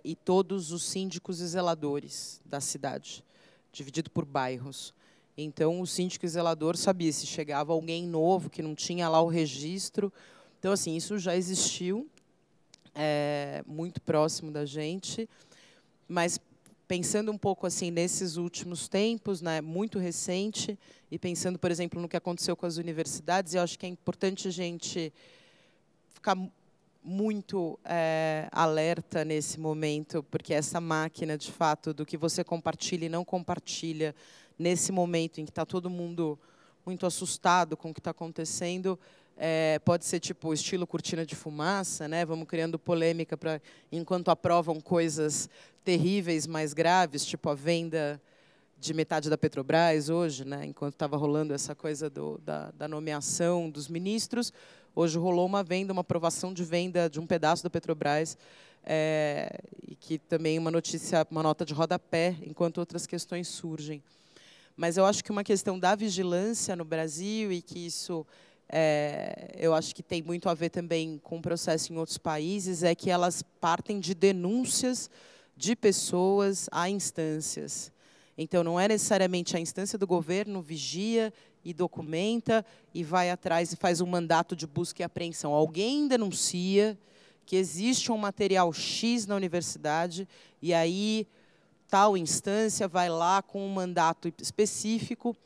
e todos os síndicos e zeladores da cidade, dividido por bairros. Então, o síndico e zelador sabia se chegava alguém novo que não tinha lá o registro. Então, assim, isso já existiu, muito próximo da gente, mas pensando um pouco assim nesses últimos tempos, né, muito recente, e pensando, por exemplo, no que aconteceu com as universidades, eu acho que é importante a gente ficar muito alerta nesse momento, porque essa máquina, de fato, do que você compartilha e não compartilha, nesse momento em que está todo mundo muito assustado com o que está acontecendo, pode ser tipo estilo cortina de fumaça, né? Vamos criando polêmica para enquanto aprovam coisas terríveis, mais graves, tipo a venda de metade da Petrobras hoje, né? Enquanto estava rolando essa coisa da nomeação dos ministros, hoje rolou uma aprovação de venda de um pedaço da Petrobras, e que também uma nota de rodapé, enquanto outras questões surgem. Mas eu acho que uma questão da vigilância no Brasil, e que isso eu acho que tem muito a ver também com o processo em outros países, é que elas partem de denúncias de pessoas a instâncias. Então, não é necessariamente a instância do governo vigia e documenta e vai atrás e faz um mandato de busca e apreensão. Alguém denuncia que existe um material X na universidade e aí tal instância vai lá com um mandato específico.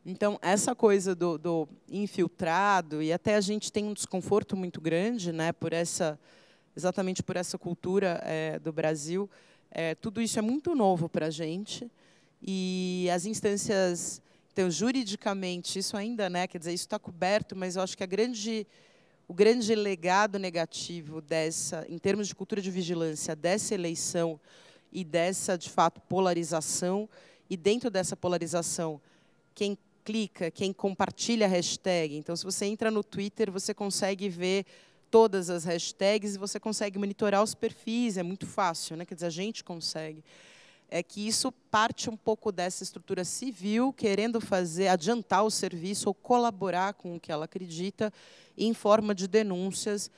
Então, essa coisa do infiltrado, e até a gente tem um desconforto muito grande, né, exatamente por essa cultura do Brasil, tudo isso é muito novo para a gente, e as instâncias, então, juridicamente, isso ainda, né, quer dizer, isso está coberto, mas eu acho que o grande legado negativo em termos de cultura de vigilância, dessa eleição e dessa, de fato, polarização, e dentro dessa polarização, quem clica, quem compartilha a hashtag. Então, se você entra no Twitter, você consegue ver todas as hashtags e você consegue monitorar os perfis, é muito fácil, né? Quer dizer, a gente consegue. É que isso parte um pouco dessa estrutura civil, querendo adiantar o serviço ou colaborar com o que ela acredita, em forma de denúncias,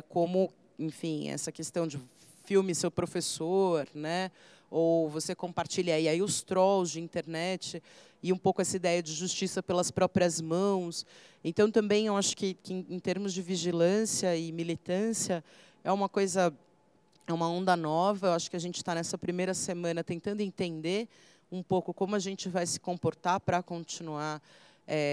como, enfim, essa questão de filme seu professor, né? Ou você compartilha aí os trolls de internet, e um pouco essa ideia de justiça pelas próprias mãos. Então, também, eu acho que em termos de vigilância e militância, é uma onda nova. Eu acho que a gente está nessa primeira semana tentando entender um pouco como a gente vai se comportar para continuar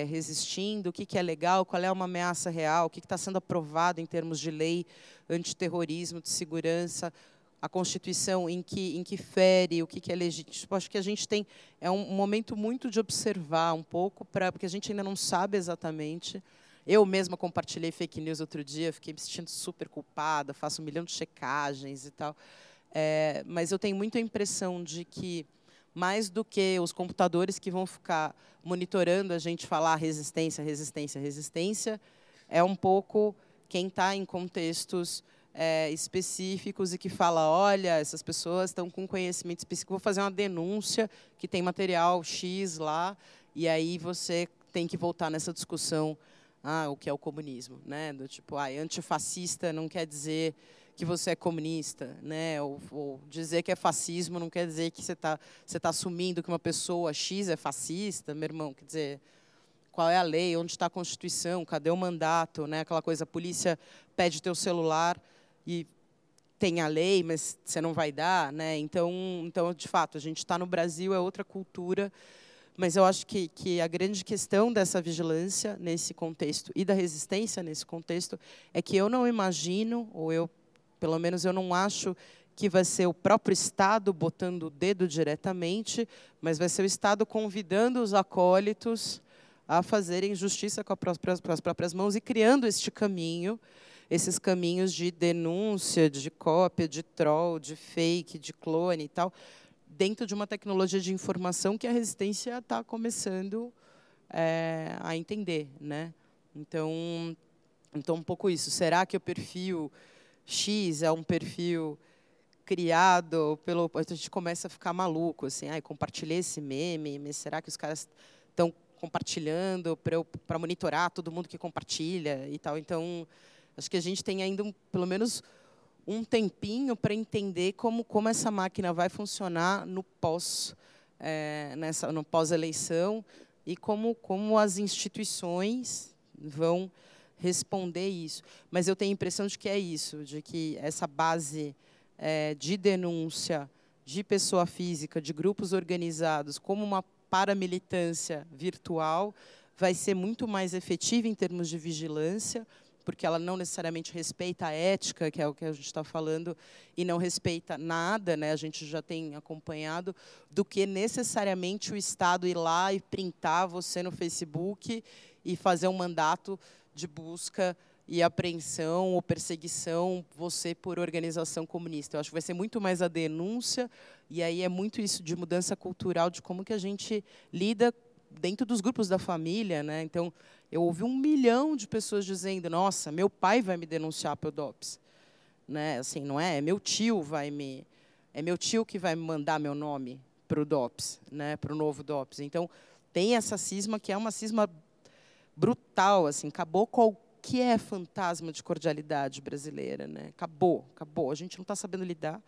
resistindo, o que é legal, qual é uma ameaça real, o que está sendo aprovado em termos de lei antiterrorismo, de segurança, a Constituição, em que fere, o que é legítimo. Acho que a gente tem um momento muito de observar um pouco, porque a gente ainda não sabe exatamente. Eu mesma compartilhei fake news outro dia, fiquei me sentindo super culpada, faço 1 milhão de checagens e tal. Mas eu tenho muito a impressão de que, mais do que os computadores que vão ficar monitorando a gente falar resistência, resistência, resistência, é um pouco quem está em contextos específicos e que fala, olha, essas pessoas estão com conhecimento específico, vou fazer uma denúncia que tem material X lá, e aí você tem que voltar nessa discussão, o que é o comunismo, né? Do tipo, antifascista não quer dizer que você é comunista, né? Ou dizer que é fascismo não quer dizer que você tá assumindo que uma pessoa X é fascista, meu irmão, quer dizer, qual é a lei, onde está a Constituição, cadê o mandato, né? Aquela coisa, a polícia pede teu celular e tem a lei, mas você não vai dar, né? Então, de fato, a gente está no Brasil, é outra cultura, mas eu acho que a grande questão dessa vigilância nesse contexto e da resistência nesse contexto é que eu não imagino, ou pelo menos eu não acho que vai ser o próprio Estado botando o dedo diretamente, mas vai ser o Estado convidando os acólitos a fazerem justiça com as próprias mãos e criando este caminho, esses caminhos de denúncia, de cópia, de troll, de fake, de clone e tal, dentro de uma tecnologia de informação que a resistência está começando a entender, né? Então, um pouco isso. Será que o perfil X é um perfil criado pelo... A gente começa a ficar maluco, assim, compartilhei esse meme, mas será que os caras estão compartilhando para monitorar todo mundo que compartilha e tal? Então, acho que a gente tem ainda, pelo menos, um tempinho para entender como essa máquina vai funcionar no pós-eleição e como as instituições vão responder isso. Mas eu tenho a impressão de que é isso, de que essa base de denúncia de pessoa física, de grupos organizados, como uma paramilitância virtual, vai ser muito mais efetiva em termos de vigilância, porque ela não necessariamente respeita a ética, que é o que a gente está falando, e não respeita nada, né? A gente já tem acompanhado, do que necessariamente o Estado ir lá e printar você no Facebook e fazer um mandato de busca e apreensão ou perseguição você por organização comunista. Eu acho que vai ser muito mais a denúncia, e aí é muito isso de mudança cultural, de como que a gente lida dentro dos grupos da família, né? Então, eu ouvi 1 milhão de pessoas dizendo, nossa, meu pai vai me denunciar pelo DOPS. Né? Assim, não é? É meu tio que vai me mandar meu nome para o DOPS, né? Para o novo DOPS. Então, tem essa cisma que é uma cisma brutal, assim, acabou qualquer fantasma de cordialidade brasileira, né? Acabou. A gente não está sabendo lidar.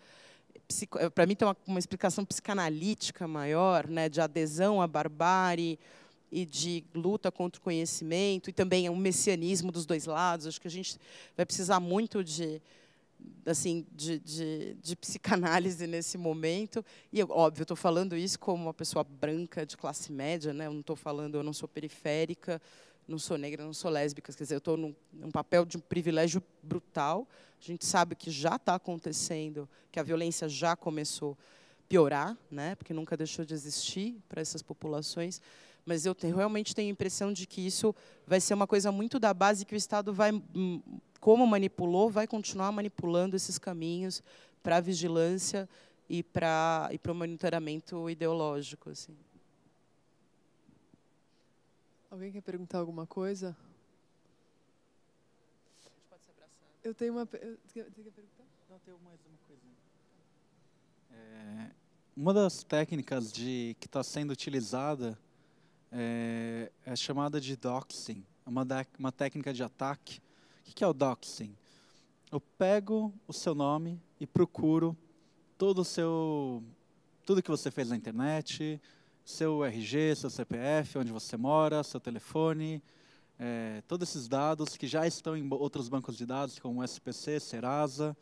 Para mim, tem uma explicação psicanalítica maior, né? De adesão à barbárie e de luta contra o conhecimento, e também é um messianismo dos dois lados. Acho que a gente vai precisar muito de psicanálise nesse momento. E, óbvio, estou falando isso como uma pessoa branca de classe média, né? Eu não sou periférica, não sou negra, não sou lésbica. Quer dizer, eu estou num papel de um privilégio brutal. A gente sabe que já está acontecendo, que a violência já começou a piorar, né? Porque nunca deixou de existir para essas populações. Mas eu realmente tenho a impressão de que isso vai ser uma coisa muito da base, que o Estado vai, como manipulou, vai continuar manipulando esses caminhos para a vigilância e para o monitoramento ideológico. Assim. Alguém quer perguntar alguma coisa? A gente pode se abraçar. Eu tenho uma... Você quer perguntar? Não, eu tenho mais uma coisa. Uma das técnicas que está sendo utilizada é chamada de doxing, uma técnica de ataque. O que é o doxing? Eu pego o seu nome e procuro tudo que você fez na internet, seu RG, seu CPF, onde você mora, seu telefone, todos esses dados que já estão em outros bancos de dados, como o SPC, Serasa,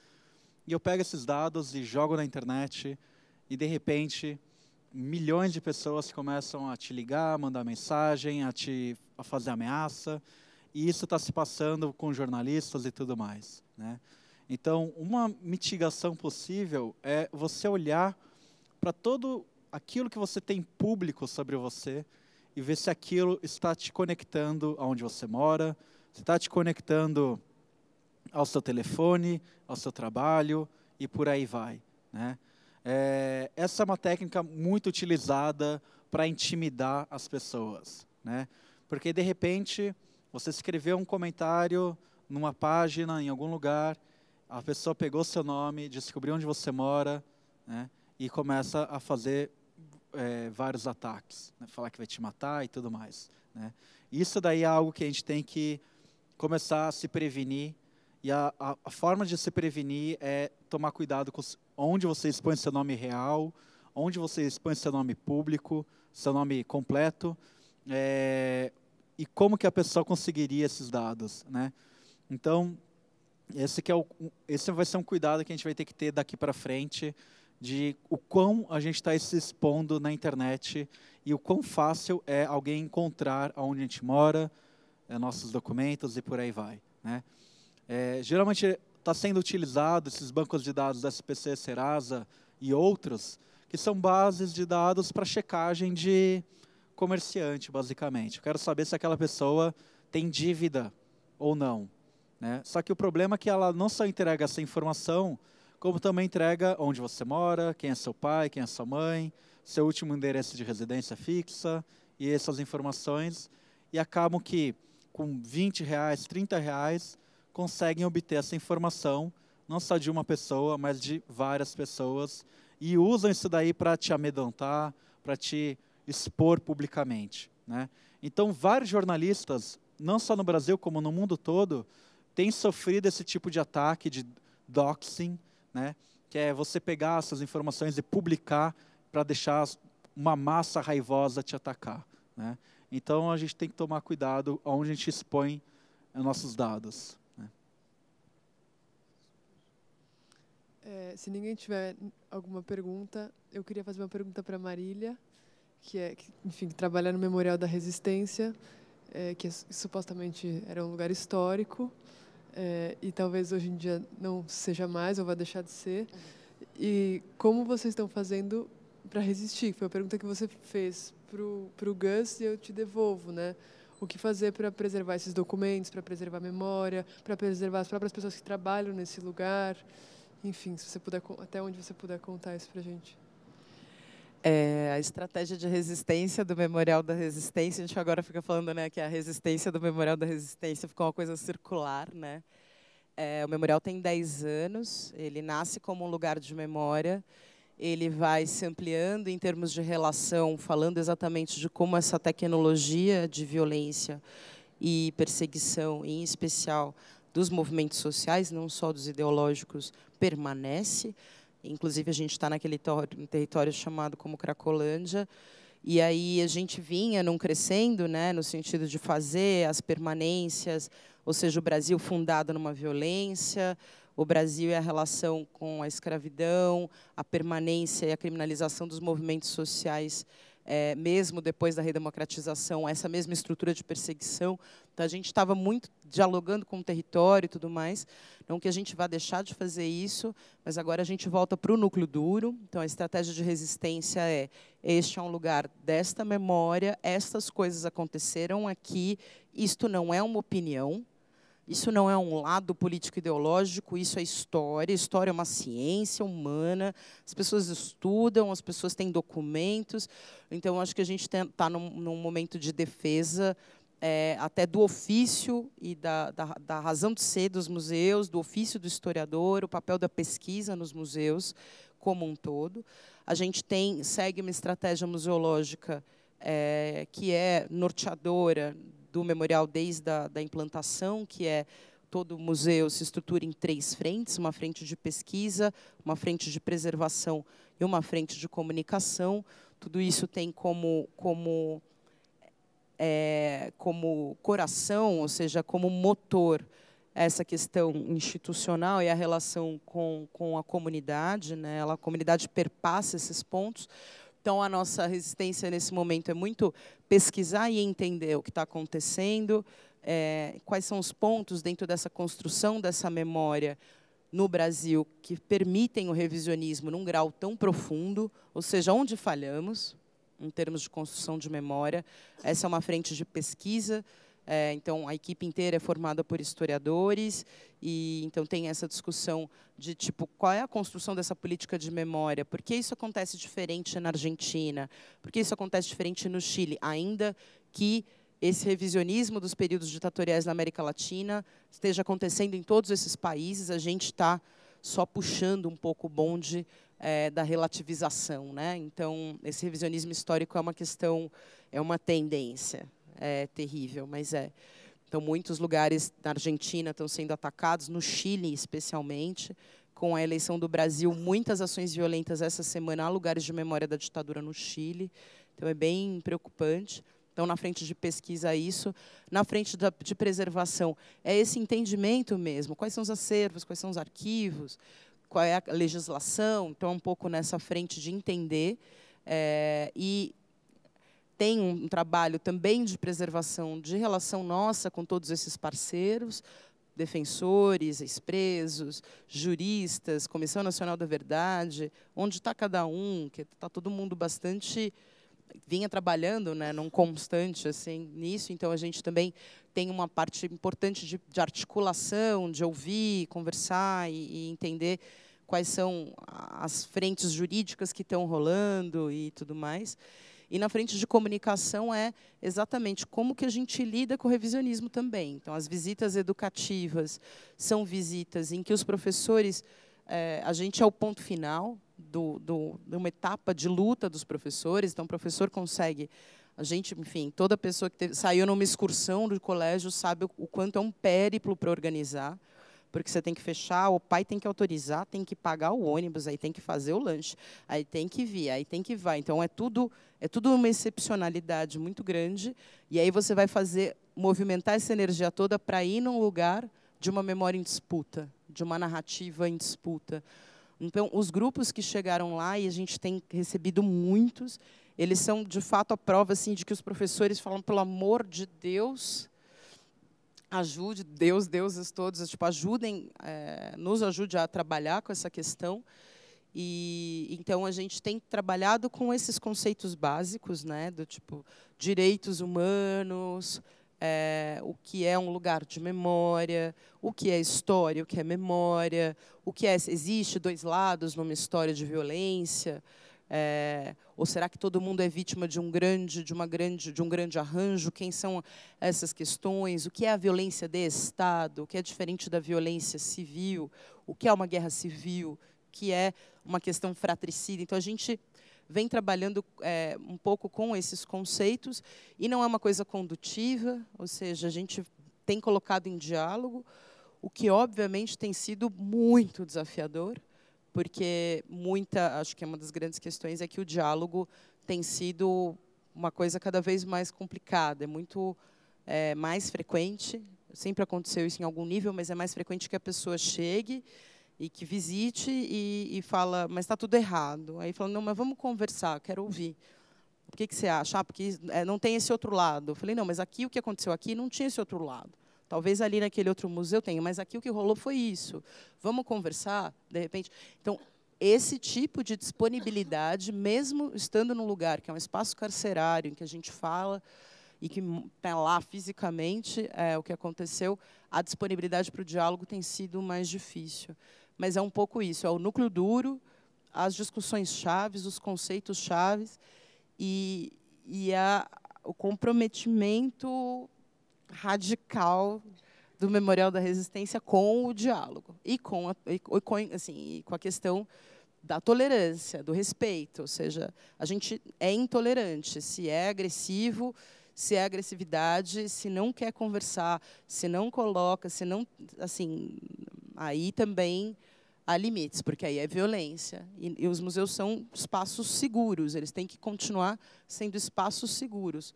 e eu pego esses dados e jogo na internet, e de repente milhões de pessoas começam a te ligar, mandar mensagem, a fazer ameaça, e isso está se passando com jornalistas e tudo mais, né? Então, uma mitigação possível é você olhar para todo aquilo que você tem público sobre você e ver se aquilo está te conectando aonde você mora, se está te conectando ao seu telefone, ao seu trabalho e por aí vai, né? Essa é uma técnica muito utilizada para intimidar as pessoas, né? Porque, de repente, você escreveu um comentário numa página, em algum lugar, a pessoa pegou seu nome, descobriu onde você mora, né? E começa a fazer vários ataques, né? Falar que vai te matar e tudo mais, né? Isso daí é algo que a gente tem que começar a se prevenir, e a forma de se prevenir é tomar cuidado com onde você expõe seu nome real, onde você expõe seu nome público, seu nome completo, e como que a pessoa conseguiria esses dados, né? Então, esse vai ser um cuidado que a gente vai ter que ter daqui para frente, de o quão a gente está se expondo na internet e o quão fácil é alguém encontrar onde a gente mora, nossos documentos e por aí vai, né? Geralmente está sendo utilizado esses bancos de dados da SPC, Serasa e outros, que são bases de dados para checagem de comerciante, basicamente. Eu quero saber se aquela pessoa tem dívida ou não, né? Só que o problema é que ela não só entrega essa informação, como também entrega onde você mora, quem é seu pai, quem é sua mãe, seu último endereço de residência fixa e essas informações, e acabam que com R$20, R$30, conseguem obter essa informação, não só de uma pessoa, mas de várias pessoas, e usam isso daí para te amedrontar, para te expor publicamente, né? Então, vários jornalistas, não só no Brasil, como no mundo todo, têm sofrido esse tipo de ataque, de doxing, né? Que é você pegar essas informações e publicar para deixar uma massa raivosa te atacar, né? Então, a gente tem que tomar cuidado onde a gente expõe os nossos dados. Se ninguém tiver alguma pergunta, eu queria fazer uma pergunta para a Marília, enfim, que trabalha no Memorial da Resistência, que supostamente era um lugar histórico, e talvez hoje em dia não seja mais, ou vai deixar de ser. E como vocês estão fazendo para resistir? Foi a pergunta que você fez para o Gus, e eu te devolvo, né? O que fazer para preservar esses documentos, para preservar a memória, para preservar as próprias pessoas que trabalham nesse lugar? Enfim, se você puder, até onde você puder contar isso para a gente. A estratégia de resistência do Memorial da Resistência, a gente agora fica falando, né, que a resistência do Memorial da Resistência ficou uma coisa circular, né? O Memorial tem 10 anos, ele nasce como um lugar de memória, ele vai se ampliando em termos de relação, falando exatamente de como essa tecnologia de violência e perseguição, em especial dos movimentos sociais, não só dos ideológicos, permanece. Inclusive, a gente está naquele território chamado como Cracolândia, e aí a gente vinha num crescendo, né, no sentido de fazer as permanências, ou seja, o Brasil fundado numa violência, o Brasil e a relação com a escravidão, a permanência e a criminalização dos movimentos sociais, mesmo depois da redemocratização, essa mesma estrutura de perseguição. Então, a gente estava muito dialogando com o território e tudo mais. Não que a gente vá deixar de fazer isso, mas agora a gente volta para o núcleo duro. Então, a estratégia de resistência este é um lugar desta memória, estas coisas aconteceram aqui, isto não é uma opinião, isso não é um lado político-ideológico, isso é história. História é uma ciência humana, as pessoas estudam, as pessoas têm documentos. Então, acho que a gente está num momento de defesa, até do ofício e da razão de ser dos museus, do ofício do historiador, o papel da pesquisa nos museus como um todo. A gente segue uma estratégia museológica que é norteadora do memorial desde a implantação, que todo museu se estrutura em 3 frentes, uma frente de pesquisa, uma frente de preservação e uma frente de comunicação. Tudo isso tem como coração, ou seja, como motor, essa questão institucional e a relação com a comunidade, né? A comunidade perpassa esses pontos. Então, a nossa resistência nesse momento é muito pesquisar e entender o que está acontecendo, quais são os pontos dentro dessa construção dessa memória no Brasil que permitem o revisionismo num grau tão profundo, ou seja, onde falhamos em termos de construção de memória. Essa é uma frente de pesquisa, então a equipe inteira é formada por historiadores, e então tem essa discussão de tipo qual é a construção dessa política de memória, por que isso acontece diferente na Argentina, por que isso acontece diferente no Chile, ainda que esse revisionismo dos períodos ditatoriais na América Latina esteja acontecendo em todos esses países, a gente está só puxando um pouco o bonde da relativização, né? Então, esse revisionismo histórico é uma questão, é uma tendência terrível, mas é. Então, muitos lugares na Argentina estão sendo atacados, no Chile, especialmente, com a eleição do Brasil, muitas ações violentas essa semana, há lugares de memória da ditadura no Chile, então é bem preocupante. Então, na frente de pesquisa, isso. Na frente de preservação, é esse entendimento mesmo. Quais são os acervos, quais são os arquivos, qual é a legislação. Então, um pouco nessa frente de entender. E tem um trabalho também de preservação, de relação nossa com todos esses parceiros, defensores, ex-presos, juristas, Comissão Nacional da Verdade, onde está cada um, que está todo mundo bastante... vinha trabalhando, né, num constante assim nisso, então a gente também tem uma parte importante de articulação, de ouvir, conversar e entender quais são as frentes jurídicas que estão rolando e tudo mais. E na frente de comunicação é exatamente como que a gente lida com o revisionismo também. Então, as visitas educativas são visitas em que os professores, a gente é o ponto final de uma etapa de luta dos professores. Então, o professor consegue... A gente, enfim, toda pessoa que saiu numa excursão do colégio sabe o quanto é um périplo para organizar, porque você tem que fechar, o pai tem que autorizar, tem que pagar o ônibus, aí tem que fazer o lanche, aí tem que vir, aí tem que vai. Então, é tudo uma excepcionalidade muito grande, e aí você vai movimentar essa energia toda para ir num lugar de uma memória em disputa, de uma narrativa em disputa. Então, os grupos que chegaram lá, e a gente tem recebido muitos, eles são, de fato, a prova assim, de que os professores falam, pelo amor de Deus, ajude, deuses todos, tipo, nos ajude a trabalhar com essa questão. E então a gente tem trabalhado com esses conceitos básicos, né, do tipo direitos humanos, o que é um lugar de memória, o que é história, o que é memória, o que existe dois lados numa história de violência. Ou será que todo mundo é vítima de um grande arranjo? Quem são essas questões? O que é a violência de Estado? O que é diferente da violência civil? O que é uma guerra civil? O que é uma questão fratricida? Então, a gente vem trabalhando um pouco com esses conceitos, e não é uma coisa condutiva, ou seja, a gente tem colocado em diálogo, o que, obviamente, tem sido muito desafiador, porque acho que uma das grandes questões é que o diálogo tem sido uma coisa cada vez mais complicada, é muito mais frequente, sempre aconteceu isso em algum nível, mas é mais frequente que a pessoa chegue e que visite e fala, mas está tudo errado. Aí fala, não, mas vamos conversar, quero ouvir. O que você acha? Porque não tem esse outro lado. Eu falei, não, mas aqui o que aconteceu aqui não tinha esse outro lado. Talvez ali naquele outro museu tenha, mas aqui o que rolou foi isso. Vamos conversar, de repente. Então, esse tipo de disponibilidade, mesmo estando num lugar que é um espaço carcerário, em que a gente fala e que está lá fisicamente o que aconteceu, a disponibilidade para o diálogo tem sido mais difícil. Mas é um pouco isso, é o núcleo duro, as discussões chaves, os conceitos chaves e o comprometimento radical do Memorial da Resistência com o diálogo e com a questão da tolerância, do respeito. Ou seja, a gente é intolerante, se é agressivo, se é agressividade, se não quer conversar, se não coloca, se não, assim, aí também há limites, porque aí é violência. E os museus são espaços seguros, eles têm que continuar sendo espaços seguros.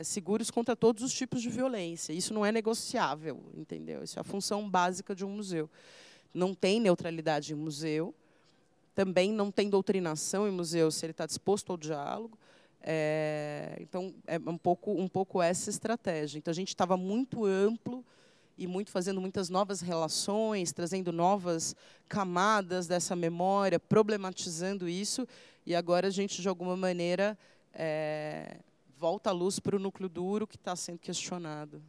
Seguros contra todos os tipos de violência. Isso não é negociável, entendeu? Isso é a função básica de um museu. Não tem neutralidade em museu, também não tem doutrinação em museu se ele está disposto ao diálogo. Então, é um pouco essa estratégia. Então, a gente estava muito amplo e muito fazendo muitas novas relações, trazendo novas camadas dessa memória, problematizando isso, e agora a gente, de alguma maneira, volta a luz para o núcleo duro que está sendo questionado.